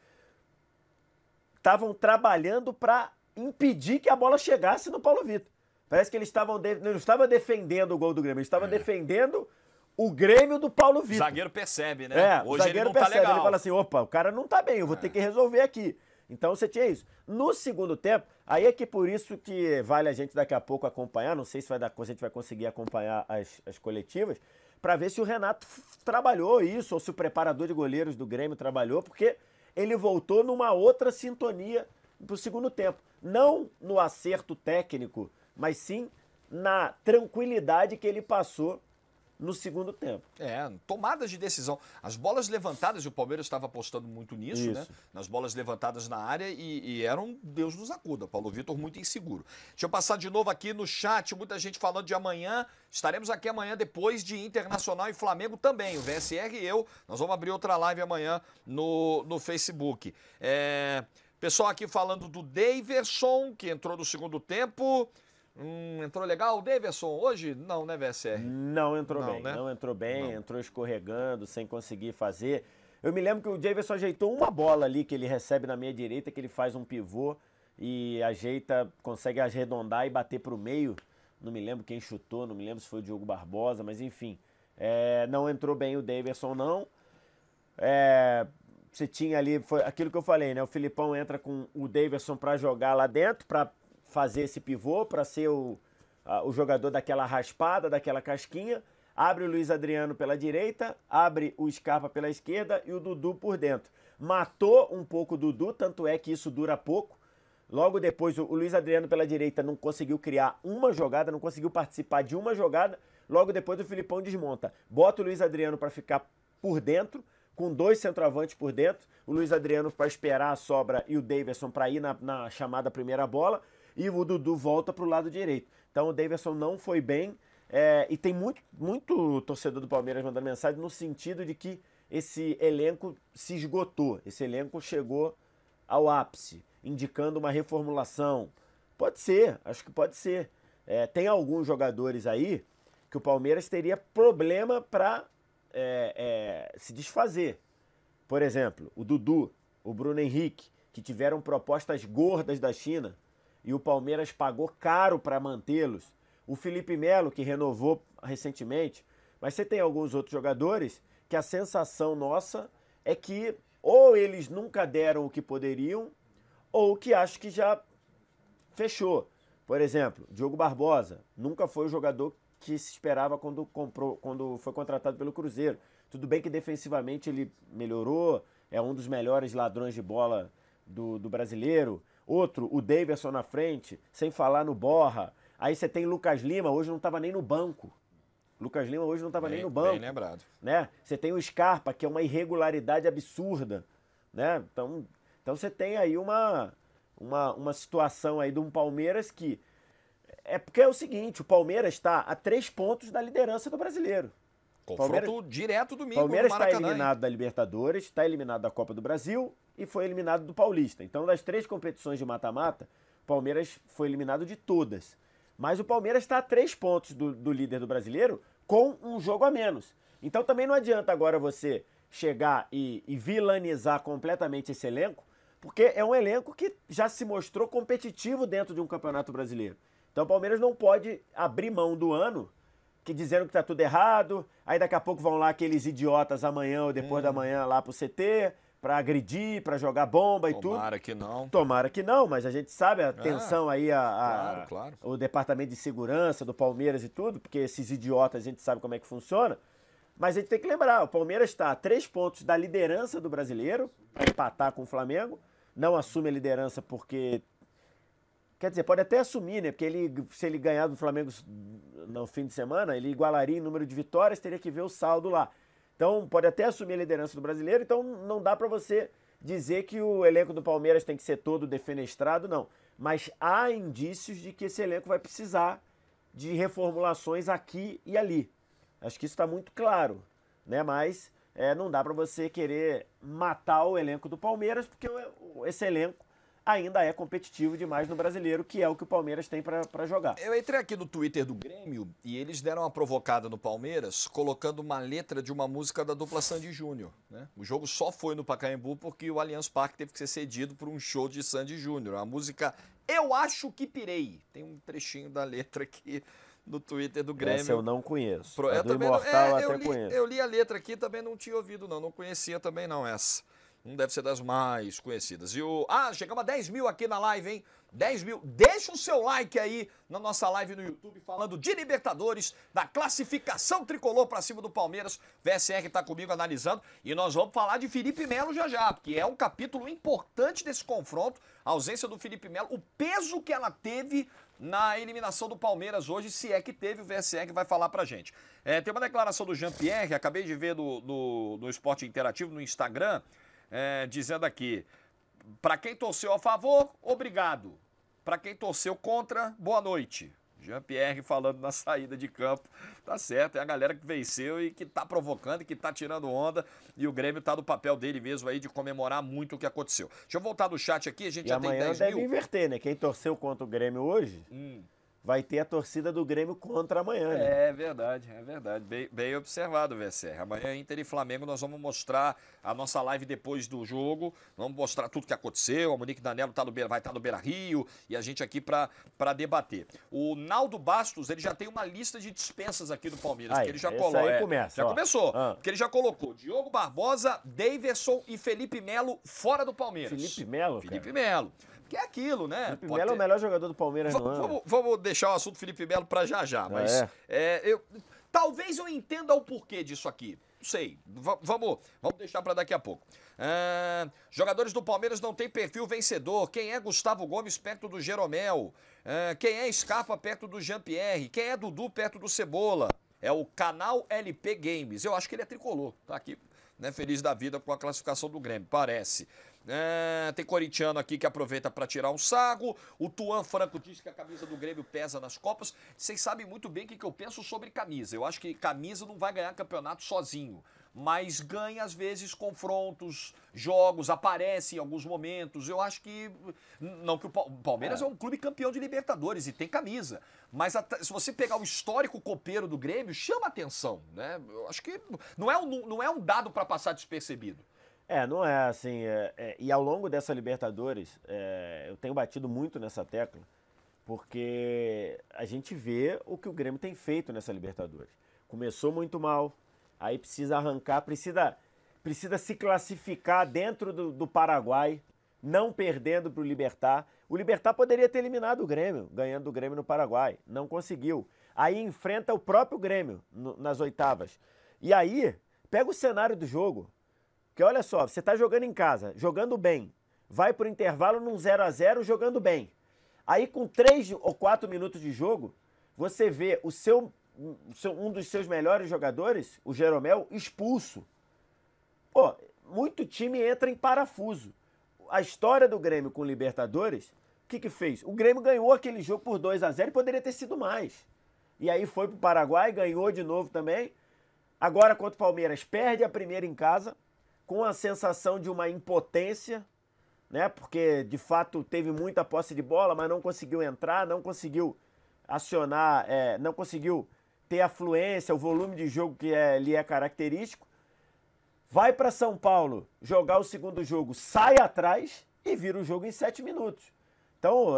B: estavam trabalhando para impedir que a bola chegasse no Paulo Vitor. Parece que eles não estavam defendendo o gol do Grêmio, eles estavam defendendo o Grêmio do Paulo Vitor.
A: O zagueiro percebe, né?
B: Hoje o zagueiro ele não percebe, tá legal. Ele fala assim, opa, o cara não tá bem, eu vou ter que resolver aqui. Então você tinha isso. No segundo tempo, aí é que por isso que vale a gente daqui a pouco acompanhar, não sei se a gente vai conseguir acompanhar as coletivas, para ver se o Renato trabalhou isso, ou se o preparador de goleiros do Grêmio trabalhou, porque ele voltou numa outra sintonia pro segundo tempo. Não no acerto técnico, mas sim na tranquilidade que ele passou no segundo tempo.
A: Tomadas de decisão. As bolas levantadas, e o Palmeiras estava apostando muito nisso, né? Nas bolas levantadas na área e eram Deus nos acuda. Paulo Vitor muito inseguro. Deixa eu passar de novo aqui no chat, muita gente falando de amanhã. Estaremos aqui amanhã depois de Internacional e Flamengo também. O VSR e eu, nós vamos abrir outra live amanhã no Facebook. Pessoal aqui falando do Daverson, que entrou no segundo tempo. Entrou legal o Daverson hoje? Não, né, VSR?
B: Não entrou bem, né? Não entrou bem, entrou escorregando, sem conseguir fazer. Eu me lembro que o Daverson ajeitou uma bola ali que ele recebe na meia direita, que ele faz um pivô e ajeita, consegue arredondar e bater pro meio. Não me lembro quem chutou, não me lembro se foi o Diogo Barbosa, mas enfim. Não entrou bem o Daverson, não. Você tinha ali, foi aquilo que eu falei, né? O Filipão entra com o Daverson para jogar lá dentro, para fazer esse pivô, para ser o jogador daquela raspada, daquela casquinha. Abre o Luiz Adriano pela direita, abre o Scarpa pela esquerda e o Dudu por dentro. Matou um pouco o Dudu, tanto é que isso dura pouco. Logo depois, o Luiz Adriano pela direita não conseguiu criar uma jogada, não conseguiu participar de uma jogada. Logo depois, o Filipão desmonta. Bota o Luiz Adriano para ficar por dentro, com 2 centroavantes por dentro. O Luiz Adriano para esperar a sobra e o Daverson para ir na chamada primeira bola. E o Dudu volta para o lado direito. Então o Daverson não foi bem. E tem muito torcedor do Palmeiras mandando mensagem no sentido de que esse elenco se esgotou. Esse elenco chegou ao ápice, indicando uma reformulação. Pode ser, acho que pode ser. Tem alguns jogadores aí que o Palmeiras teria problema para se desfazer. Por exemplo, o Dudu, o Bruno Henrique, que tiveram propostas gordas da China, e o Palmeiras pagou caro para mantê-los. O Felipe Melo, que renovou recentemente. Mas você tem alguns outros jogadores que a sensação nossa é que ou eles nunca deram o que poderiam, ou que acho que já fechou. Por exemplo, Diogo Barbosa nunca foi o jogador que se esperava quando foi contratado pelo Cruzeiro. Tudo bem que defensivamente ele melhorou, é um dos melhores ladrões de bola do brasileiro. Outro, o Daverson na frente, sem falar no Borra. Aí você tem Lucas Lima, hoje não estava nem no banco. Lucas Lima hoje não estava nem no banco.
A: Bem lembrado.
B: Né? Você tem o Scarpa, que é uma irregularidade absurda. Né? Então você tem aí uma situação aí de um Palmeiras que... porque é o seguinte, o Palmeiras está a 3 pontos da liderança do brasileiro.
A: Confronto direto domingo
B: Palmeiras
A: no Maracanã.
B: Está eliminado da Libertadores, está eliminado da Copa do Brasil e foi eliminado do Paulista. Então, das 3 competições de mata-mata, o Palmeiras foi eliminado de todas. Mas o Palmeiras está a 3 pontos do líder do brasileiro com um jogo a menos. Então, também não adianta agora você chegar e vilanizar completamente esse elenco, porque é um elenco que já se mostrou competitivo dentro de um campeonato brasileiro. Então, o Palmeiras não pode abrir mão do ano que dizendo que tá tudo errado, aí daqui a pouco vão lá aqueles idiotas amanhã ou depois da manhã lá pro CT, pra agredir, pra jogar bomba e tudo.
A: Tomara que não.
B: Tomara que não, mas a gente sabe a tensão aí,
A: claro.
B: o departamento de segurança do Palmeiras e tudo, porque esses idiotas a gente sabe como é que funciona. Mas a gente tem que lembrar, o Palmeiras está a 3 pontos da liderança do brasileiro, para empatar com o Flamengo, não assume a liderança porque... Quer dizer, pode até assumir, né? Porque se ele ganhar do Flamengo no fim de semana, ele igualaria em número de vitórias, teria que ver o saldo lá. Então, pode até assumir a liderança do brasileiro, então não dá para você dizer que o elenco do Palmeiras tem que ser todo defenestrado, não. Mas há indícios de que esse elenco vai precisar de reformulações aqui e ali. Acho que isso está muito claro, né? Mas não dá para você querer matar o elenco do Palmeiras, porque esse elenco ainda é competitivo demais no brasileiro, que é o que o Palmeiras tem para jogar.
A: Eu entrei aqui no Twitter do Grêmio e eles deram uma provocada no Palmeiras, colocando uma letra de uma música da dupla Sandy Júnior. Né? O jogo só foi no Pacaembu porque o Allianz Parque teve que ser cedido por um show de Sandy Júnior. A música Eu Acho Que Pirei. Tem um trechinho da letra aqui no Twitter do Grêmio.
B: Essa eu não conheço.
A: Eu
B: do
A: também
B: Imortal eu até conheço.
A: Eu li a letra aqui, também não tinha ouvido não conhecia também não essa. Não deve ser das mais conhecidas. Chegamos a 10 mil aqui na live, hein? 10 mil. Deixa o seu like aí na nossa live no YouTube, falando de Libertadores, da classificação tricolor para cima do Palmeiras. VSR está comigo analisando. E nós vamos falar de Felipe Melo já, porque é um capítulo importante desse confronto. A ausência do Felipe Melo, o peso que ela teve na eliminação do Palmeiras hoje, se é que teve, o VSR que vai falar pra gente. Tem uma declaração do Jean-Pierre, acabei de ver no Esporte Interativo, no Instagram, dizendo aqui, pra quem torceu a favor, obrigado. Pra quem torceu contra, boa noite. Jean-Pierre falando na saída de campo, tá certo, é a galera que venceu e que tá provocando e que tá tirando onda, e o Grêmio tá no papel dele mesmo aí de comemorar muito o que aconteceu. Deixa eu voltar no chat aqui, a gente já tem 10 mil.
B: Amanhã deve inverter, né? Quem torceu contra o Grêmio hoje, vai ter a torcida do Grêmio contra amanhã, né?
A: É verdade, é verdade. Bem observado, VSR. Amanhã, Inter e Flamengo, nós vamos mostrar a nossa live depois do jogo. Vamos mostrar tudo que aconteceu. A Monique Danello vai estar no Beira-Rio e a gente aqui para debater. O Naldo Bastos, ele já tem uma lista de dispensas aqui do Palmeiras.
B: Aí,
A: que ele já
B: começa.
A: Já começou. Porque ele já colocou Diogo Barbosa, Daverson e Felipe Melo fora do Palmeiras.
B: Felipe Melo?
A: Felipe Melo. Que é aquilo, né?
B: Felipe Melo é o melhor jogador do Palmeiras no ano.
A: Vamos deixar o assunto Felipe Melo para já, mas talvez eu entenda o porquê disso aqui. Não sei. Vamos deixar para daqui a pouco. Jogadores do Palmeiras não têm perfil vencedor. Quem é Gustavo Gomes perto do Jeromel? Quem é Scarpa perto do Jean-Pierre? Quem é Dudu perto do Cebola? É o canal LP Games. Eu acho que ele é tricolor. Tá aqui, né, feliz da vida com a classificação do Grêmio, parece. Tem corintiano aqui que aproveita para tirar um sarro. O Tuan Franco diz que a camisa do Grêmio pesa nas Copas. Vocês sabem muito bem o que eu penso sobre camisa. Eu acho que camisa não vai ganhar campeonato sozinho, mas ganha às vezes confrontos, jogos, aparece em alguns momentos. Eu acho que não que o Palmeiras é um clube campeão de Libertadores e tem camisa, mas se você pegar o histórico copeiro do Grêmio, chama atenção, né? Eu acho que não é um dado para passar despercebido.
B: Não é assim. E ao longo dessa Libertadores, eu tenho batido muito nessa tecla, porque a gente vê o que o Grêmio tem feito nessa Libertadores. Começou muito mal, aí precisa arrancar, precisa se classificar dentro do Paraguai, não perdendo para o Libertad. O Libertad poderia ter eliminado o Grêmio, ganhando o Grêmio no Paraguai, não conseguiu. Aí enfrenta o próprio Grêmio nas oitavas. E aí, pega o cenário do jogo. Porque olha só, você está jogando em casa, jogando bem, vai para o intervalo num 0-0 jogando bem. Aí com 3 ou 4 minutos de jogo, você vê um dos seus melhores jogadores, o Jeromel, expulso. Pô, muito time entra em parafuso. A história do Grêmio com o Libertadores, o que fez? O Grêmio ganhou aquele jogo por 2-0 e poderia ter sido mais. E aí foi pro Paraguai, ganhou de novo também. Agora contra o Palmeiras, perde a primeira em casa, com a sensação de uma impotência, né? Porque de fato teve muita posse de bola, mas não conseguiu entrar, não conseguiu acionar, não conseguiu ter a fluência, o volume de jogo que lhe é característico. Vai para São Paulo jogar o segundo jogo, sai atrás e vira o jogo em 7 minutos. Então,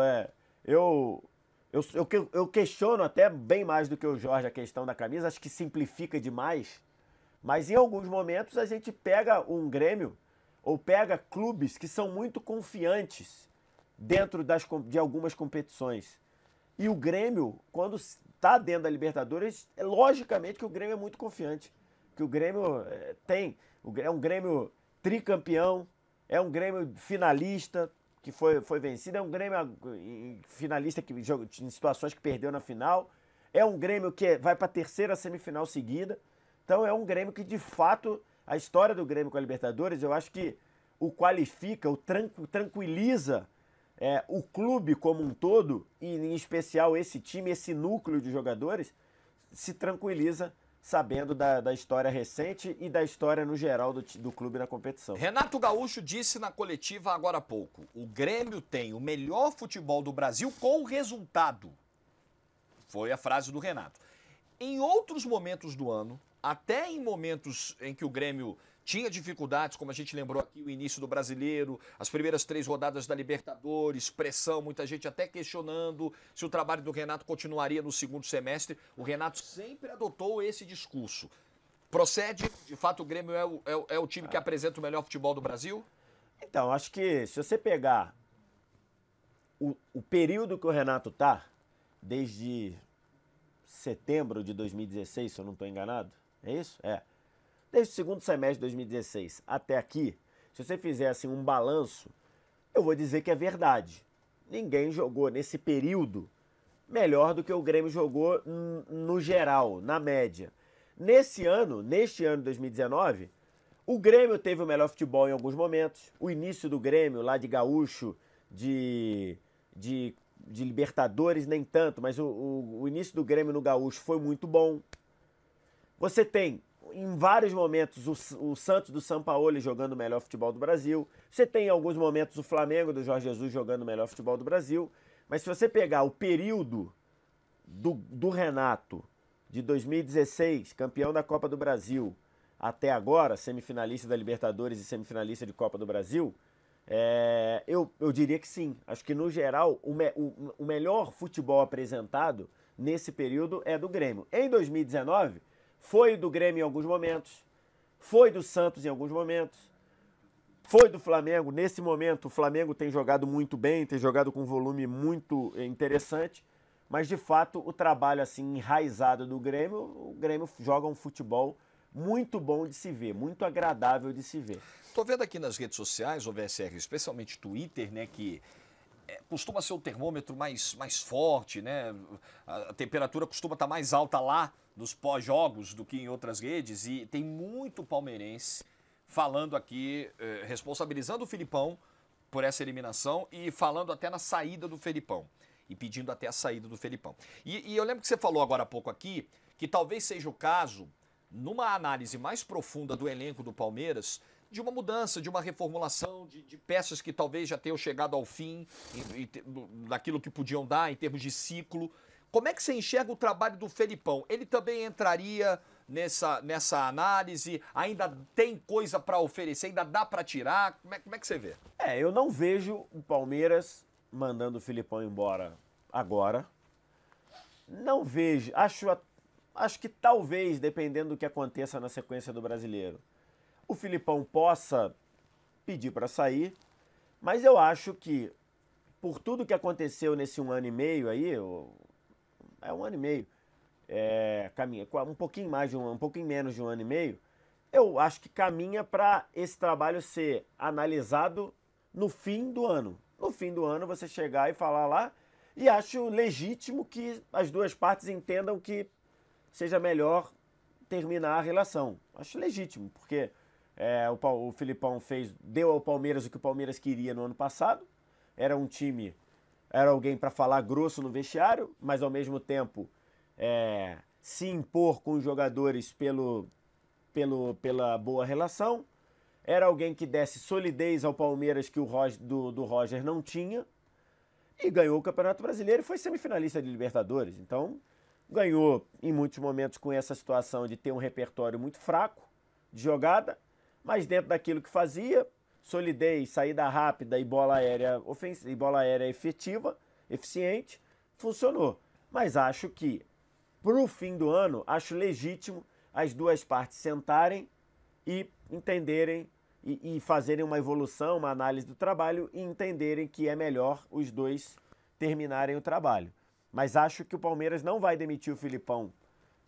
B: eu questiono até bem mais do que o Jorge a questão da camisa, acho que simplifica demais. Mas em alguns momentos a gente pega um Grêmio ou pega clubes que são muito confiantes dentro de algumas competições. E o Grêmio, quando está dentro da Libertadores, logicamente que o Grêmio é muito confiante. Que o Grêmio é um Grêmio tricampeão, é um Grêmio finalista que foi vencido, é um Grêmio finalista que em situações que perdeu na final, é um Grêmio que vai para a terceira semifinal seguida. Então é um Grêmio que, de fato, a história do Grêmio com a Libertadores, eu acho que o qualifica, o tranquiliza o clube como um todo, e em especial esse time, esse núcleo de jogadores, se tranquiliza sabendo da história recente e da história no geral do clube na competição.
A: Renato Gaúcho disse na coletiva agora há pouco, o Grêmio tem o melhor futebol do Brasil com resultado. Foi a frase do Renato. Em outros momentos do ano, até em momentos em que o Grêmio tinha dificuldades, como a gente lembrou aqui, o início do Brasileiro, as primeiras 3 rodadas da Libertadores, pressão, muita gente até questionando se o trabalho do Renato continuaria no segundo semestre. O Renato sempre adotou esse discurso. Procede? De fato, o Grêmio é o time que apresenta o melhor futebol do Brasil?
B: Então, acho que se você pegar o período que o Renato tá, desde setembro de 2016, se eu não estou enganado, é isso? Desde o segundo semestre de 2016 até aqui, se você fizer assim um balanço, eu vou dizer que é verdade. Ninguém jogou nesse período melhor do que o Grêmio jogou no geral, na média. Neste ano de 2019, o Grêmio teve o melhor futebol em alguns momentos. O início do Grêmio, lá de Gaúcho, de Libertadores, nem tanto, mas o início do Grêmio no Gaúcho foi muito bom. Você tem, em vários momentos, o Santos do Sampaoli jogando o melhor futebol do Brasil. Você tem, em alguns momentos, o Flamengo do Jorge Jesus jogando o melhor futebol do Brasil. Mas se você pegar o período do Renato, de 2016, campeão da Copa do Brasil, até agora, semifinalista da Libertadores e semifinalista de Copa do Brasil, eu diria que sim. Acho que, no geral, o melhor futebol apresentado nesse período é do Grêmio. Em 2019, foi do Grêmio em alguns momentos, foi do Santos em alguns momentos, foi do Flamengo. Nesse momento, o Flamengo tem jogado muito bem, tem jogado com um volume muito interessante, mas, de fato, o trabalho assim enraizado do Grêmio, o Grêmio joga um futebol muito bom de se ver, muito agradável de se ver.
A: Tô vendo aqui nas redes sociais, o VSR, especialmente Twitter, né, que costuma ser o termômetro mais forte, né? A temperatura costuma estar mais alta lá nos pós-jogos do que em outras redes, e tem muito palmeirense falando aqui, responsabilizando o Felipão por essa eliminação e falando até na saída do Felipão. E pedindo até a saída do Felipão. E eu lembro que você falou agora há pouco aqui que talvez seja o caso, numa análise mais profunda do elenco do Palmeiras, de uma mudança, de uma reformulação, de peças que talvez já tenham chegado ao fim, daquilo que podiam dar em termos de ciclo. Como é que você enxerga o trabalho do Felipão? Ele também entraria nessa análise? Ainda tem coisa para oferecer? Ainda dá para tirar? Como é que você vê?
B: Eu não vejo o Palmeiras mandando o Felipão embora agora. Não vejo. Acho que talvez, dependendo do que aconteça na sequência do Brasileiro, o Felipão possa pedir para sair, mas eu acho que, por tudo que aconteceu nesse 1 ano e meio aí, 1 ano e meio, caminha um pouquinho menos de 1 ano e meio, eu acho que caminha para esse trabalho ser analisado no fim do ano. No fim do ano você chegar e falar lá, e acho legítimo que as duas partes entendam que seja melhor terminar a relação. Acho legítimo, porque o Felipão deu ao Palmeiras o que o Palmeiras queria no ano passado. Era alguém para falar grosso no vestiário, mas ao mesmo tempo se impor com os jogadores pela boa relação. Era alguém que desse solidez ao Palmeiras que do Roger não tinha. E ganhou o Campeonato Brasileiro e foi semifinalista de Libertadores. Então, ganhou em muitos momentos com essa situação de ter um repertório muito fraco de jogada, mas dentro daquilo que fazia, solidez, saída rápida e bola aérea efetiva, eficiente, funcionou. Mas acho que, pro fim do ano, acho legítimo as duas partes sentarem e entenderem e fazerem uma evolução, uma análise do trabalho e entenderem que é melhor os dois terminarem o trabalho. Mas acho que o Palmeiras não vai demitir o Felipão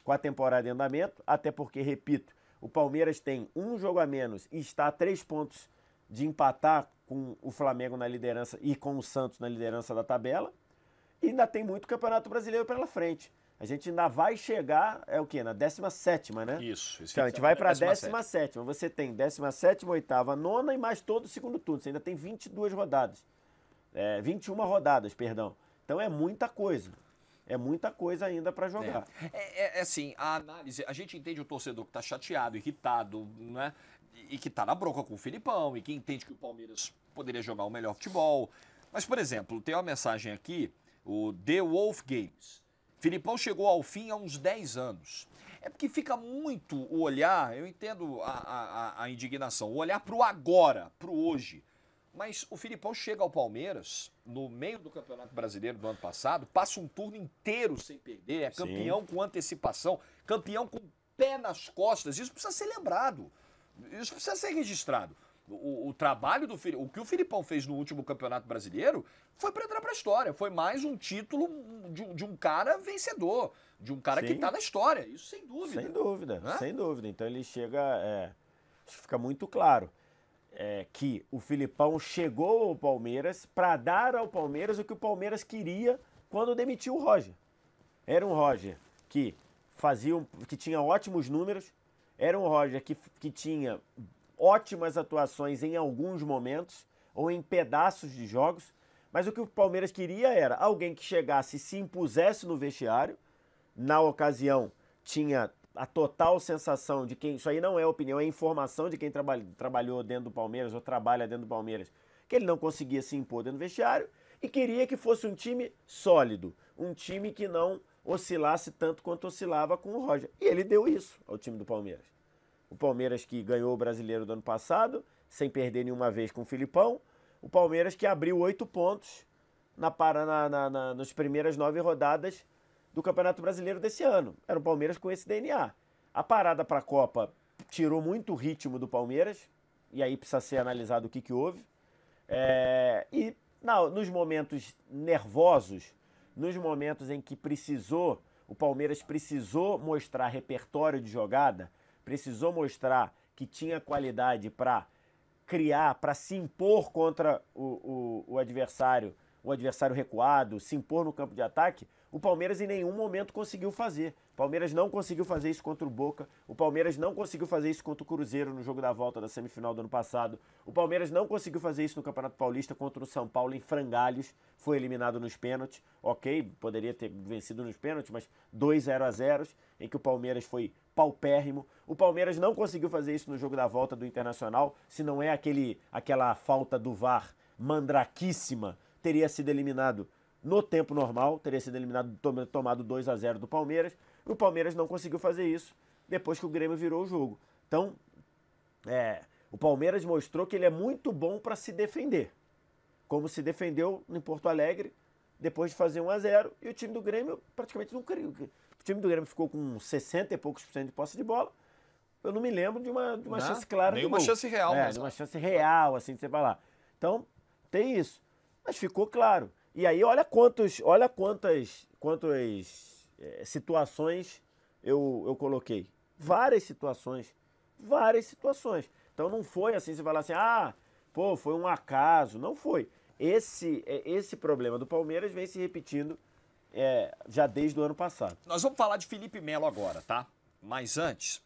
B: com a temporada em andamento, até porque, repito, o Palmeiras tem um jogo a menos e está a 3 pontos de empatar com o Flamengo na liderança e com o Santos na liderança da tabela. E ainda tem muito Campeonato Brasileiro pela frente. A gente ainda vai chegar, na 17ª, né?
A: Isso.
B: Então, a gente vai para a 17ª. Você tem 17ª, 8ª, 9ª e mais todo o segundo turno. Você ainda tem 22 rodadas. 21 rodadas, perdão. Então, é muita coisa. É muita coisa ainda para jogar.
A: Assim, a análise... A gente entende o torcedor que está chateado, irritado, né? E que está na bronca com o Felipão, e que entende que o Palmeiras poderia jogar o melhor futebol. Mas, por exemplo, tem uma mensagem aqui, o The Wolf Games. Felipão chegou ao fim há uns 10 anos. É porque fica muito o olhar, eu entendo a indignação, o olhar para o agora, para o hoje. Mas o Felipão chega ao Palmeiras, no meio do Campeonato Brasileiro do ano passado, passa um turno inteiro sem perder, é campeão com antecipação, campeão com pé nas costas. Isso precisa ser lembrado, isso precisa ser registrado. O trabalho do Felipão, o que o Felipão fez no último Campeonato Brasileiro foi para entrar para a história. Foi mais um título de um cara vencedor, de um cara que está na história. Isso sem dúvida.
B: Sem dúvida, sem dúvida. Então ele chega, fica muito claro que o Felipão chegou ao Palmeiras para dar ao Palmeiras o que o Palmeiras queria quando demitiu o Roger. Era um Roger que tinha ótimos números, era um Roger que tinha ótimas atuações em alguns momentos ou em pedaços de jogos, mas o que o Palmeiras queria era alguém que chegasse e se impusesse no vestiário. Na ocasião, tinha a total sensação de quem, isso aí não é opinião, é informação de quem trabalhou dentro do Palmeiras ou trabalha dentro do Palmeiras, que ele não conseguia se impor dentro do vestiário e queria que fosse um time sólido, um time que não oscilasse tanto quanto oscilava com o Roger. E ele deu isso ao time do Palmeiras. O Palmeiras que ganhou o Brasileiro do ano passado, sem perder nenhuma vez com o Filipão. O Palmeiras que abriu 8 pontos nas primeiras 9 rodadas do Campeonato Brasileiro desse ano. Era o Palmeiras com esse DNA. A parada para a Copa tirou muito o ritmo do Palmeiras, e aí precisa ser analisado o que houve. Nos momentos nervosos, nos momentos em que o Palmeiras precisou mostrar repertório de jogada, precisou mostrar que tinha qualidade para criar, para se impor contra o adversário recuado, se impor no campo de ataque, o Palmeiras em nenhum momento conseguiu fazer. O Palmeiras não conseguiu fazer isso contra o Boca, o Palmeiras não conseguiu fazer isso contra o Cruzeiro no jogo da volta da semifinal do ano passado, o Palmeiras não conseguiu fazer isso no Campeonato Paulista contra o São Paulo em frangalhos, foi eliminado nos pênaltis, ok, poderia ter vencido nos pênaltis, mas 2-0-0, em que o Palmeiras foi paupérrimo. O Palmeiras não conseguiu fazer isso no jogo da volta do Internacional, se não é aquela falta do VAR mandraquíssima, teria sido eliminado no tempo normal, teria sido eliminado, tomado 2-0 do Palmeiras, e o Palmeiras não conseguiu fazer isso depois que o Grêmio virou o jogo. Então, o Palmeiras mostrou que ele é muito bom para se defender, como se defendeu em Porto Alegre, depois de fazer 1-0, e o time do Grêmio praticamente não criou. O time do Grêmio ficou com 60 e poucos % de posse de bola. Eu não me lembro de uma chance clara de gol.
A: Nenhuma chance real.
B: De uma chance real, assim, de você falar. Então, tem isso. Mas ficou claro. E aí, olha quantas situações eu coloquei. Várias situações. Então não foi assim, você falar assim, foi um acaso. Não foi. Esse problema do Palmeiras vem se repetindo já desde o ano passado.
A: Nós vamos falar de Felipe Melo agora, tá? Mas antes,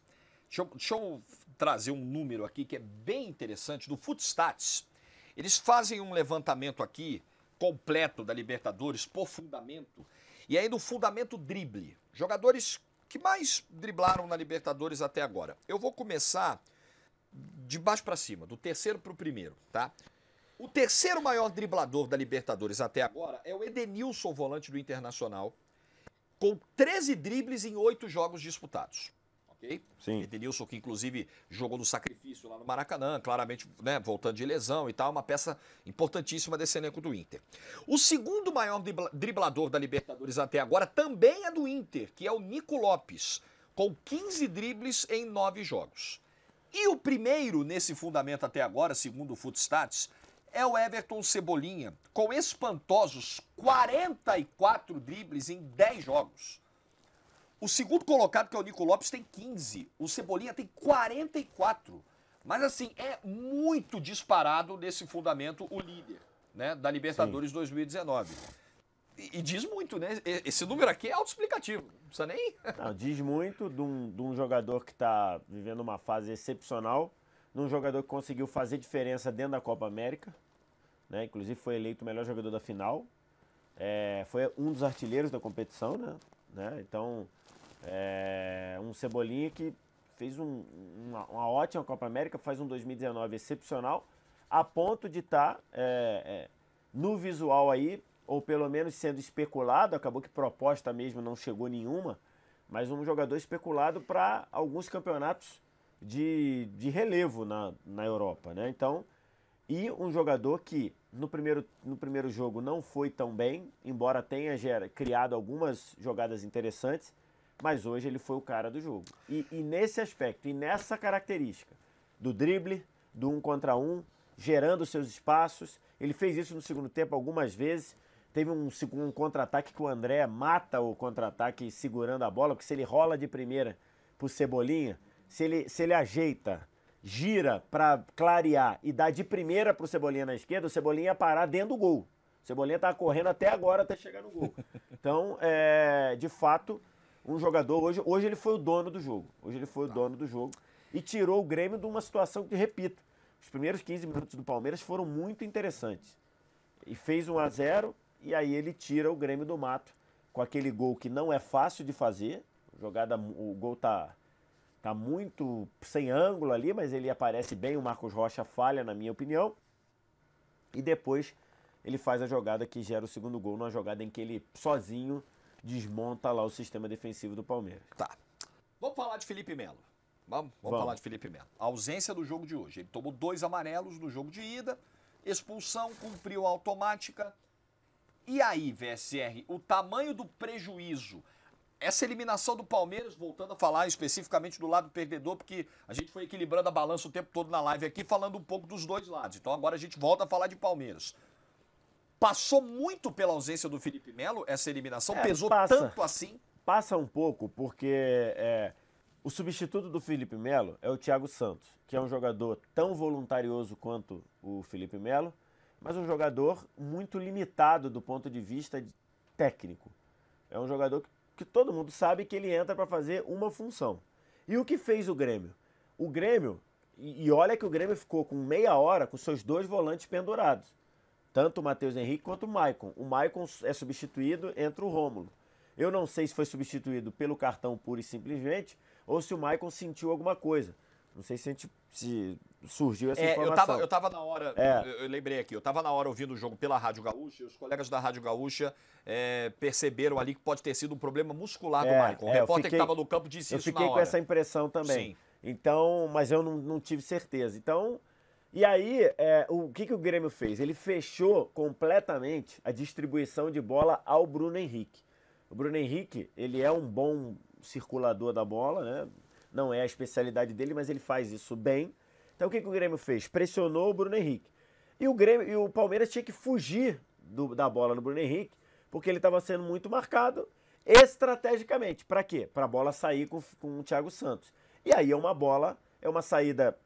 A: deixa eu trazer um número aqui que é bem interessante, do Footstats. Eles fazem um levantamento aqui completo da Libertadores por fundamento, e aí no fundamento drible, jogadores que mais driblaram na Libertadores até agora. Eu vou começar de baixo para cima, do terceiro para o primeiro, tá? O terceiro maior driblador da Libertadores até agora é o Edenilson, volante do Internacional, com 13 dribles em 8 jogos disputados. Ok?
B: Sim.
A: Edenilson, que inclusive jogou no sacrifício lá no Maracanã, claramente, né, voltando de lesão e tal, uma peça importantíssima desse elenco do Inter. O segundo maior driblador da Libertadores até agora também é do Inter, que é o Nico Lopes, com 15 dribles em 9 jogos. E o primeiro nesse fundamento até agora, segundo o Footstats, é o Everton Cebolinha, com espantosos 44 dribles em 10 jogos. O segundo colocado, que é o Nico Lopes, tem 15. O Cebolinha tem 44. Mas, assim, é muito disparado nesse fundamento o líder, né, da Libertadores 2019. E diz muito, né? Esse número aqui é autoexplicativo. Não precisa nem...
B: Não, diz muito de um jogador que está vivendo uma fase excepcional, de um jogador que conseguiu fazer diferença dentro da Copa América, né? Inclusive foi eleito o melhor jogador da final. Foi um dos artilheiros da competição, né? Então... um Cebolinha que fez uma ótima Copa América, faz um 2019 excepcional, a ponto de estar no visual aí, ou pelo menos sendo especulado, acabou que proposta mesmo não chegou nenhuma, mas um jogador especulado para alguns campeonatos de relevo na Europa, né? Então, e um jogador que no primeiro jogo não foi tão bem, embora tenha criado algumas jogadas interessantes, mas hoje ele foi o cara do jogo. E nesse aspecto, e nessa característica do drible, do 1 contra 1, gerando seus espaços, ele fez isso no segundo tempo algumas vezes. Teve um contra-ataque que o André mata o contra-ataque segurando a bola, porque se ele rola de primeira pro Cebolinha, se ele ajeita, gira para clarear e dá de primeira pro Cebolinha na esquerda, o Cebolinha ia parar dentro do gol. Cebolinha tava correndo até agora, até chegar no gol. Então, de fato, um jogador... Hoje ele foi o dono do jogo. Hoje ele foi o dono do jogo e tirou o Grêmio de uma situação que, repito, os primeiros 15 minutos do Palmeiras foram muito interessantes. E fez 1-0 e aí ele tira o Grêmio do mato com aquele gol que não é fácil de fazer. O gol tá muito sem ângulo ali, mas ele aparece bem, o Marcos Rocha falha, na minha opinião. E depois ele faz a jogada que gera o segundo gol, numa jogada em que ele sozinho desmonta lá o sistema defensivo do Palmeiras.
A: Tá. Vamos falar de Felipe Melo. Vamos falar de Felipe Melo. A ausência do jogo de hoje. Ele tomou 2 amarelos no jogo de ida, expulsão, cumpriu a automática. E aí, VSR, o tamanho do prejuízo... Essa eliminação do Palmeiras, voltando a falar especificamente do lado perdedor, porque a gente foi equilibrando a balança o tempo todo na live aqui, falando um pouco dos dois lados. Então agora a gente volta a falar de Palmeiras. Passou muito pela ausência do Felipe Melo essa eliminação? Pesou tanto assim?
B: Passa um pouco, porque o substituto do Felipe Melo é o Thiago Santos, que é um jogador tão voluntarioso quanto o Felipe Melo, mas um jogador muito limitado do ponto de vista técnico. É um jogador que todo mundo sabe que ele entra para fazer uma função. E o que fez o Grêmio? O Grêmio, e olha que o Grêmio ficou com meia hora com seus 2 volantes pendurados. Tanto o Matheus Henrique quanto o Maicon. O Maicon é substituído, entra o Rômulo. Eu não sei se foi substituído pelo cartão pura e simplesmente, ou se o Maicon sentiu alguma coisa. Não sei se surgiu essa informação.
A: Eu tava na hora, eu lembrei aqui, eu tava na hora ouvindo o jogo pela Rádio Gaúcha, e os colegas da Rádio Gaúcha perceberam ali que pode ter sido um problema muscular do Maicon. O repórter que estava no campo disse isso na hora.
B: Eu fiquei com essa impressão também. Sim. Então, mas eu não tive certeza. Então, e aí, o que o Grêmio fez? Ele fechou completamente a distribuição de bola ao Bruno Henrique. O Bruno Henrique, ele é um bom circulador da bola, né? Não é a especialidade dele, mas ele faz isso bem. Então o que o Grêmio fez? Pressionou o Bruno Henrique. E o Palmeiras tinha que fugir da bola no Bruno Henrique, porque ele estava sendo muito marcado estrategicamente. Para quê? Para a bola sair com o Thiago Santos. E aí é uma saída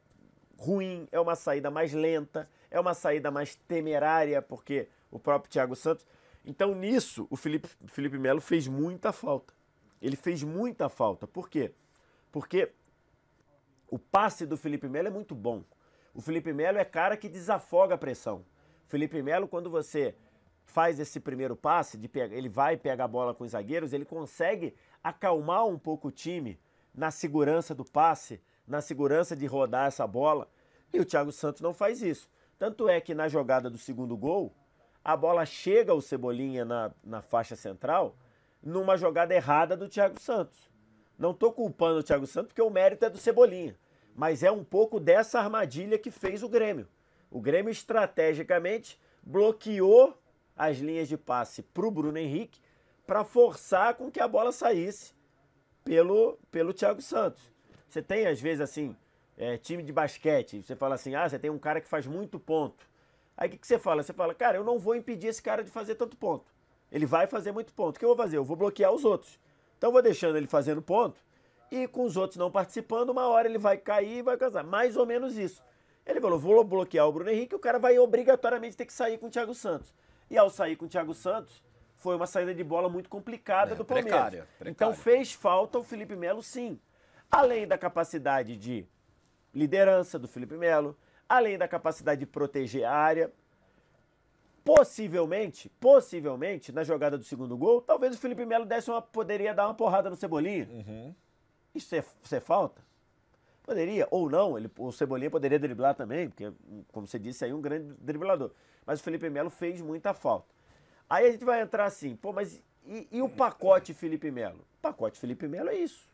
B: ruim, é uma saída mais lenta, é uma saída mais temerária, porque o próprio Thiago Santos... Então nisso o Felipe Melo fez muita falta. Ele fez muita falta. Por quê? Porque o passe do Felipe Melo é muito bom. O Felipe Melo é cara que desafoga a pressão. O Felipe Melo, quando você faz esse primeiro passe, ele vai pegar a bola com os zagueiros, ele consegue acalmar um pouco o time na segurança do passe, na segurança de rodar essa bola. E o Thiago Santos não faz isso. Tanto é que na jogada do segundo gol, a bola chega ao Cebolinha na faixa central, numa jogada errada do Thiago Santos. Não estou culpando o Thiago Santos porque o mérito é do Cebolinha, mas é um pouco dessa armadilha que fez o Grêmio. O Grêmio estrategicamente bloqueou as linhas de passe para o Bruno Henrique para forçar com que a bola saísse pelo Thiago Santos. Você tem, às vezes, assim, time de basquete, você fala assim, você tem um cara que faz muito ponto. Aí o que você fala? Você fala, cara, eu não vou impedir esse cara de fazer tanto ponto. Ele vai fazer muito ponto. O que eu vou fazer? Eu vou bloquear os outros. Então, vou deixando ele fazendo ponto e com os outros não participando, uma hora ele vai cair e vai casar. Mais ou menos isso. Ele falou, vou bloquear o Bruno Henrique, o cara vai obrigatoriamente ter que sair com o Thiago Santos. E ao sair com o Thiago Santos, foi uma saída de bola muito complicada do Palmeiras. Precária. Então, fez falta o Felipe Melo, sim. Além da capacidade de liderança do Felipe Melo, além da capacidade de proteger a área. Possivelmente, na jogada do segundo gol, talvez o Felipe Melo poderia dar uma porrada no Cebolinha.
A: Uhum.
B: Isso é falta? Poderia, ou não, o Cebolinha poderia driblar também, porque, como você disse, aí um grande driblador. Mas o Felipe Melo fez muita falta. Aí a gente vai entrar assim, mas e o pacote Felipe Melo? O pacote Felipe Melo é isso.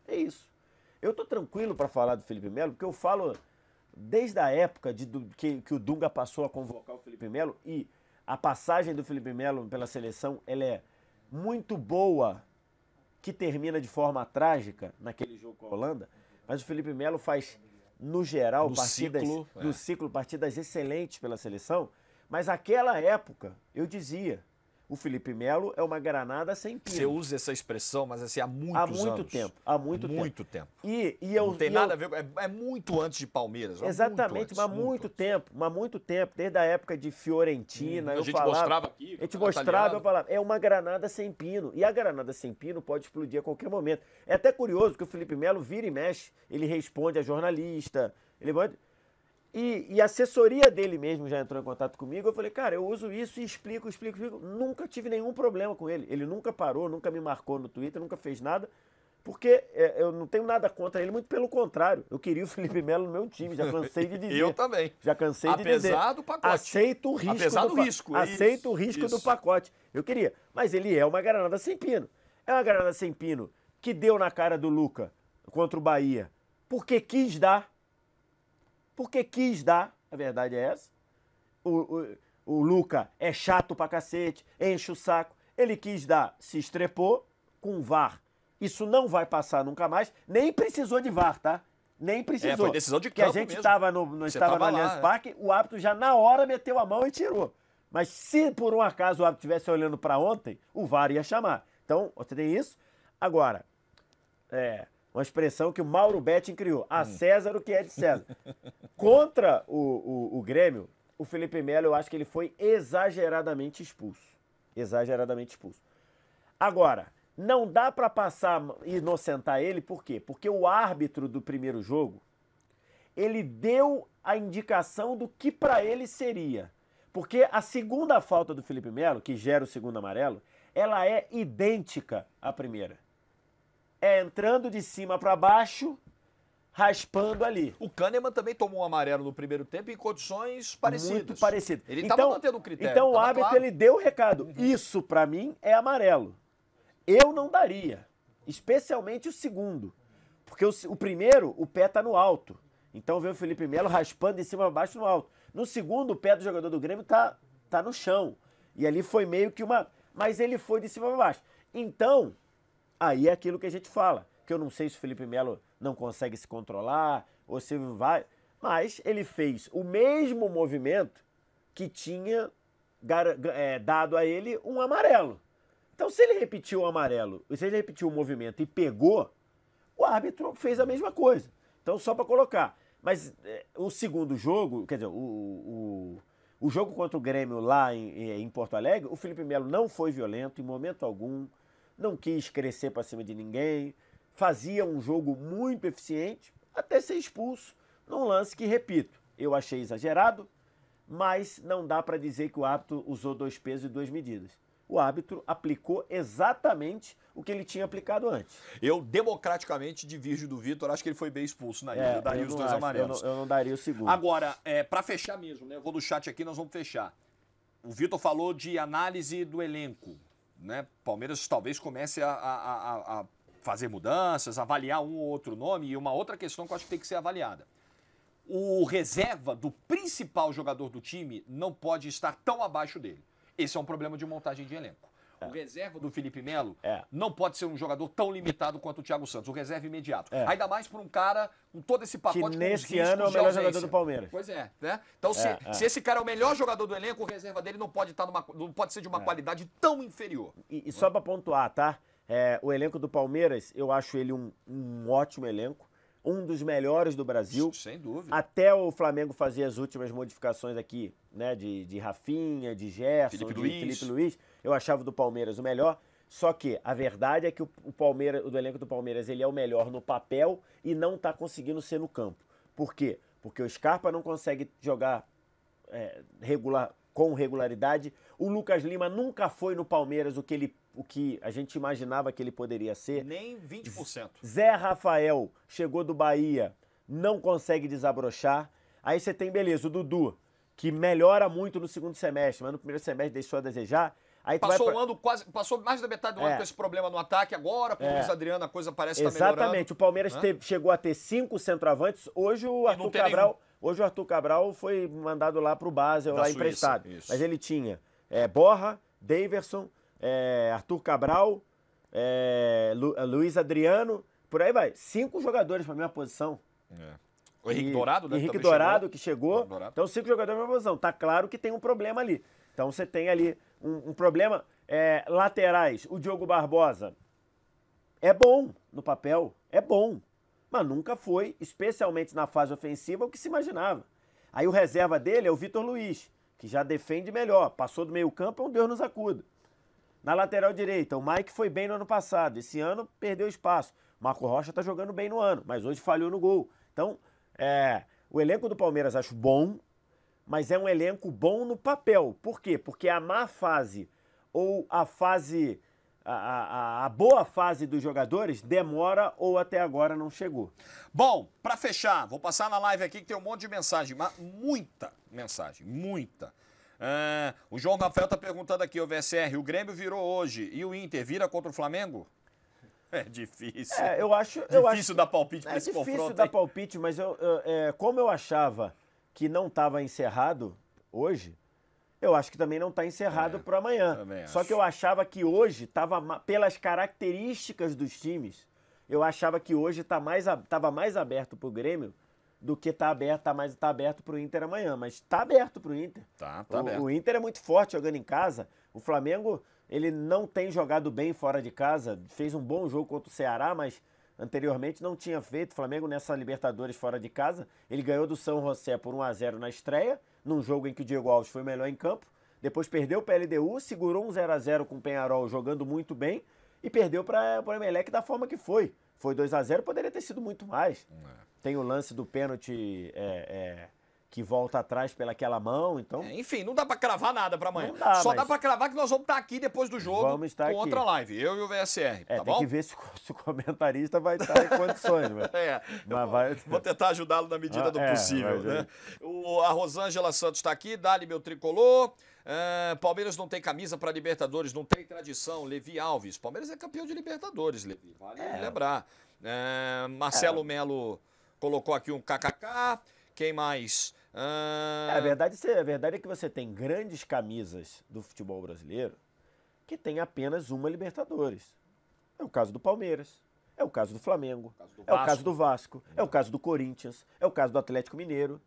B: É isso. Eu tô tranquilo para falar do Felipe Melo, porque eu falo desde a época que o Dunga passou a convocar o Felipe Melo, e a passagem do Felipe Melo pela seleção, ela é muito boa, que termina de forma trágica naquele jogo com a Holanda, mas o Felipe Melo faz, no geral, partidas excelentes pela seleção, mas aquela época, eu dizia, O Felipe Melo é uma granada sem pino.
A: Você usa essa expressão, mas assim, há muitos anos.
B: Há muito tempo. Há muito tempo.
A: Não tem nada a ver, é muito antes de Palmeiras.
B: Exatamente, mas muito tempo. Desde a época de Fiorentina, eu falava...
A: mostrava aqui.
B: A gente mostrava, eu falava, é uma granada sem pino. E a granada sem pino pode explodir a qualquer momento. É até curioso que o Felipe Melo vira e mexe, ele responde a jornalista, ele manda... E a assessoria dele mesmo já entrou em contato comigo. Eu falei, cara, eu uso isso e explico. Nunca tive nenhum problema com ele. Ele nunca parou, nunca me marcou no Twitter, nunca fez nada. Porque eu não tenho nada contra ele, muito pelo contrário. Eu queria o Felipe Melo no meu time, já cansei de dizer.
A: Eu também.
B: Já cansei de dizer.
A: Apesar do pacote.
B: Aceito o risco.
A: Apesar do risco.
B: Aceito o risco do pacote. Eu queria. Mas ele é uma granada sem pino. É uma granada sem pino que deu na cara do Luca contra o Bahia. Porque quis dar. A verdade é essa. O Luca é chato pra cacete, enche o saco. Ele quis dar, se estrepou com o VAR. Isso não vai passar nunca mais. Nem precisou de VAR, tá? Nem precisou.
A: Foi decisão de campo
B: mesmo. Que a gente estava no Allianz Parque, o árbitro já na hora meteu a mão e tirou. Mas se por um acaso o árbitro estivesse olhando para ontem, o VAR ia chamar. Então, você tem isso. Agora, uma expressão que o Mauro Betting criou. A César o que é de César. Contra o Grêmio, o Felipe Melo, eu acho que ele foi exageradamente expulso. Agora, não dá para passar e inocentar ele, por quê? Porque o árbitro do primeiro jogo, ele deu a indicação do que para ele seria. Porque a segunda falta do Felipe Melo, que gera o segundo amarelo, ela é idêntica à primeira. É entrando de cima para baixo, raspando ali.
A: O Kahneman também tomou um amarelo no primeiro tempo em condições parecidas.
B: Muito parecido.
A: Ele estava mantendo o critério.
B: Então o árbitro ele deu o recado. Isso para mim é amarelo. Eu não daria. Especialmente o segundo. Porque o primeiro, o pé tá no alto. Então vê o Felipe Melo raspando de cima para baixo no alto. No segundo, o pé do jogador do Grêmio tá no chão. E ali foi meio que uma... Mas ele foi de cima para baixo. Então... Aí é aquilo que a gente fala, que eu não sei se o Felipe Melo não consegue se controlar, ou se vai, mas ele fez o mesmo movimento que tinha dado a ele um amarelo. Então se ele repetiu o amarelo, se ele repetiu o movimento e pegou, o árbitro fez a mesma coisa. Então só para colocar. Mas o segundo jogo, quer dizer, o jogo contra o Grêmio lá em Porto Alegre, o Felipe Melo não foi violento em momento algum. Não quis crescer para cima de ninguém, fazia um jogo muito eficiente, até ser expulso num lance que, repito, eu achei exagerado, mas não dá para dizer que o árbitro usou 2 pesos e 2 medidas. O árbitro aplicou exatamente o que ele tinha aplicado antes.
A: Eu, democraticamente, divirjo do Vitor, acho que ele foi bem expulso na ida, eu daria os 2 amarelos.
B: Eu não daria o segundo.
A: Agora, para fechar mesmo, né? Eu vou no chat aqui, nós vamos fechar. O Vitor falou de análise do elenco. Né? Palmeiras talvez comece a fazer mudanças, avaliar um ou outro nome, e uma outra questão que eu acho que tem que ser avaliada. O reserva do principal jogador do time não pode estar tão abaixo dele. Esse é um problema de montagem de elenco. O reserva do Felipe Melo não pode ser um jogador tão limitado quanto o Thiago Santos, o reserva imediato. Ainda mais para um cara com todo esse pacote
B: que nesse ano é o melhor jogador do Palmeiras.
A: Pois é, né? Então, se esse cara é o melhor jogador do elenco, o reserva dele não pode ser de uma qualidade tão inferior.
B: E só para pontuar, tá? O elenco do Palmeiras, eu acho ele um ótimo elenco. Um dos melhores do Brasil.
A: Sem dúvida.
B: Até o Flamengo fazer as últimas modificações aqui, né? De Rafinha, de Gerson, Felipe Luiz. Eu achava o do Palmeiras o melhor. Só que a verdade é que o elenco do Palmeiras ele é o melhor no papel e não está conseguindo ser no campo. Por quê? Porque o Scarpa não consegue jogar com regularidade. O Lucas Lima nunca foi no Palmeiras o que a gente imaginava que ele poderia ser.
A: Nem 20%.
B: Zé Rafael chegou do Bahia, não consegue desabrochar. Aí você tem, beleza, o Dudu, que melhora muito no segundo semestre, mas no primeiro semestre deixou a desejar. Aí
A: passou mais da metade do ano com esse problema no ataque, agora com o Luiz Adriano a coisa parece estar melhorando.
B: Exatamente, o Palmeiras chegou a ter 5 centroavantes, hoje o Arthur Cabral foi mandado lá pro Basel, lá emprestado. Isso. Mas ele tinha Borja, Daverson, Arthur Cabral, Luiz Adriano, por aí vai. 5 jogadores para a mesma posição.
A: O Henrique Dourado, né?
B: Henrique Dourado que chegou. Então 5 jogadores para a mesma posição. Tá claro que tem um problema ali. Então você tem ali um problema. Laterais, o Diogo Barbosa é bom no papel, é bom, mas nunca foi, especialmente na fase ofensiva, o que se imaginava. Aí o reserva dele é o Vitor Luiz, que já defende melhor, passou do meio campo, é um Deus nos acuda. Na lateral direita, o Mike foi bem no ano passado, esse ano perdeu espaço. O Marco Rocha tá jogando bem no ano, mas hoje falhou no gol. Então, o elenco do Palmeiras acho bom, mas é um elenco bom no papel. Por quê? Porque a má fase ou a fase, a boa fase dos jogadores demora ou até agora não chegou.
A: Bom, para fechar, vou passar na live aqui que tem um monte de mensagem, mas muita mensagem, muita. O João Rafael tá perguntando aqui, o VSR, o Grêmio virou hoje e o Inter vira contra o Flamengo? É difícil.
B: Eu acho
A: difícil dar palpite para esse confronto. É
B: difícil dar palpite, mas como eu achava que não estava encerrado hoje, eu acho que também não está encerrado para amanhã. Só que eu achava que hoje estava, pelas características dos times, eu achava que hoje estava mais aberto para o Grêmio do que tá aberto para o Inter amanhã. Mas está aberto para o Inter.
A: Tá aberto.
B: O Inter é muito forte jogando em casa. O Flamengo, ele não tem jogado bem fora de casa. Fez um bom jogo contra o Ceará, mas anteriormente não tinha feito. O Flamengo nessa Libertadores fora de casa, ele ganhou do São José por 1-0 na estreia, num jogo em que o Diego Alves foi o melhor em campo. Depois perdeu para a LDU, segurou um 0-0 com o Peñarol jogando muito bem e perdeu para o Emelec da forma que foi. Foi 2-0, poderia ter sido muito mais. Tem o lance do pênalti que volta atrás pelaquela mão, então...
A: enfim, não dá pra cravar nada pra amanhã.
B: Só
A: dá pra cravar que nós vamos estar aqui depois do jogo com outra live, eu e o VSR, tá bom?
B: Tem que ver se o comentarista vai estar em condições,
A: Vou tentar ajudá-lo na medida do possível, né? A Rosângela Santos tá aqui, dá-lhe meu tricolor. Palmeiras não tem camisa para Libertadores, não tem tradição. Levi Alves, Palmeiras é campeão de Libertadores, Levi, vale lembrar. Marcelo Melo colocou aqui um kkk. Quem mais?
B: A verdade é que você tem grandes camisas do futebol brasileiro que tem apenas uma Libertadores. É o caso do Palmeiras, é o caso do Flamengo, é o caso do Vasco, é o caso do Corinthians, é o caso do Atlético Mineiro.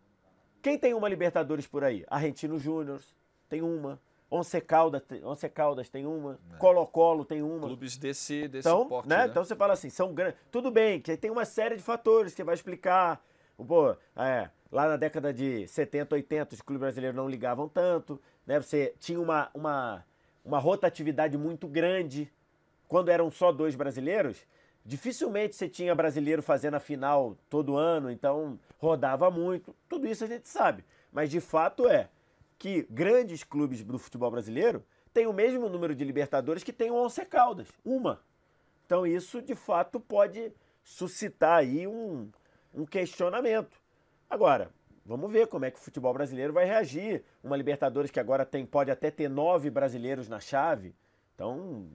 B: Quem tem uma Libertadores por aí? Argentino Júnior tem uma, Once Caldas tem uma, Colo-Colo tem uma.
A: Clubes desse porte,
B: né? Então você fala assim, são grandes. Tudo bem, que tem uma série de fatores que vai explicar. Lá na década de 70, 80, os clubes brasileiros não ligavam tanto, né? Você tinha uma rotatividade muito grande. Quando eram só 2 brasileiros, dificilmente você tinha brasileiro fazendo a final todo ano, então rodava muito. Tudo isso a gente sabe. Mas de fato é que grandes clubes do futebol brasileiro têm o mesmo número de Libertadores que tem o Once Caldas, uma. Então isso de fato pode suscitar aí um questionamento. Agora, vamos ver como é que o futebol brasileiro vai reagir. Uma Libertadores que agora pode até ter 9 brasileiros na chave. Então,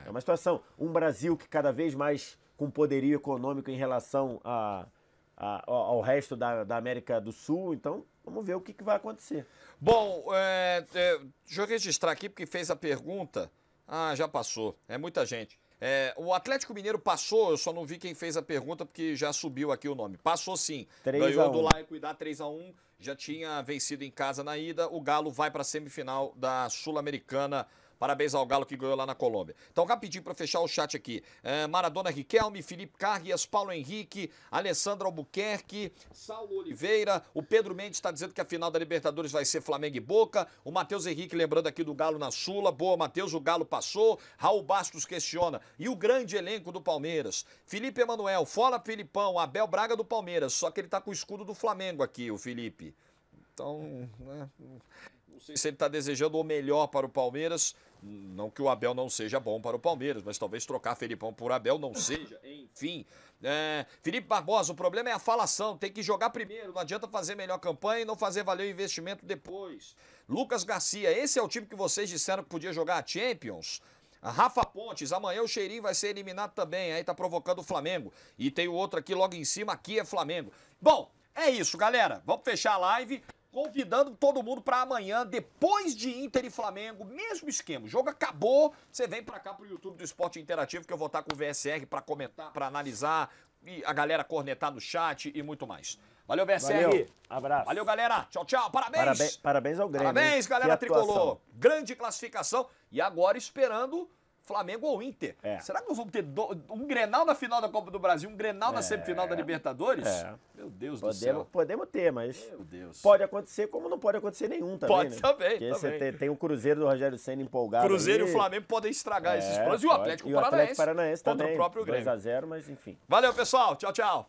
B: é uma situação. Um Brasil que cada vez mais com poderio econômico em relação ao resto da América do Sul. Então, vamos ver o que vai acontecer.
A: Bom, deixa eu registrar aqui porque fez a pergunta. Já passou. É muita gente. O Atlético Mineiro passou, eu só não vi quem fez a pergunta porque já subiu aqui o nome. Passou sim. Ganhou do Laicuidá 3-1, já tinha vencido em casa na ida. O Galo vai para a semifinal da Sul-Americana. Parabéns ao Galo que ganhou lá na Colômbia. Então, rapidinho para fechar o chat aqui. Maradona Riquelme, Felipe Carrias, Paulo Henrique, Alessandro Albuquerque, Saulo Oliveira. O Pedro Mendes está dizendo que a final da Libertadores vai ser Flamengo e Boca. O Matheus Henrique lembrando aqui do Galo na Sula. Boa, Matheus, o Galo passou. Raul Bastos questiona. E o grande elenco do Palmeiras? Felipe Emanuel, fora Filipão, Abel Braga do Palmeiras. Só que ele está com o escudo do Flamengo aqui, o Felipe. Então, não sei se ele está desejando o melhor para o Palmeiras. Não que o Abel não seja bom para o Palmeiras, mas talvez trocar Felipão por Abel não seja. Enfim. Felipe Barbosa, o problema é a falação. Tem que jogar primeiro. Não adianta fazer melhor campanha e não fazer valer o investimento depois. Lucas Garcia, esse é o time que vocês disseram que podia jogar a Champions? Rafa Pontes, amanhã o Cheirinho vai ser eliminado também. Aí tá provocando o Flamengo. E tem o outro aqui logo em cima. Aqui é Flamengo. Bom, é isso, galera. Vamos fechar a live. Convidando todo mundo para amanhã, depois de Inter e Flamengo, mesmo esquema. O jogo acabou, você vem para cá pro YouTube do Esporte Interativo, que eu vou estar com o VSR para comentar, para analisar, e a galera cornetar no chat e muito mais. Valeu, VSR.
B: Valeu, abraço.
A: Valeu, galera. Tchau, tchau. Parabéns.
B: Parabéns ao Grêmio.
A: Parabéns,
B: hein?
A: galera
B: Que atuação.
A: tricolor. Grande classificação. E agora esperando Flamengo ou Inter.
B: É.
A: Será que nós vamos ter um Grenal na final da Copa do Brasil, um Grenal na semifinal da Libertadores?
B: É.
A: Meu Deus do céu.
B: Podemos ter, mas
A: Meu Deus.
B: pode acontecer como não pode acontecer nenhum também,
A: Pode
B: né?
A: também,
B: Porque
A: também.
B: você tem o Cruzeiro do Rogério Cena empolgado.
A: Cruzeiro
B: aí.
A: e o Flamengo podem estragar esses planos. E o
B: pode.
A: Atlético
B: E o Atlético
A: Paranaense
B: Paranaense
A: contra
B: também.
A: o próprio Grêmio.
B: 2-0, mas enfim.
A: Valeu, pessoal. Tchau, tchau.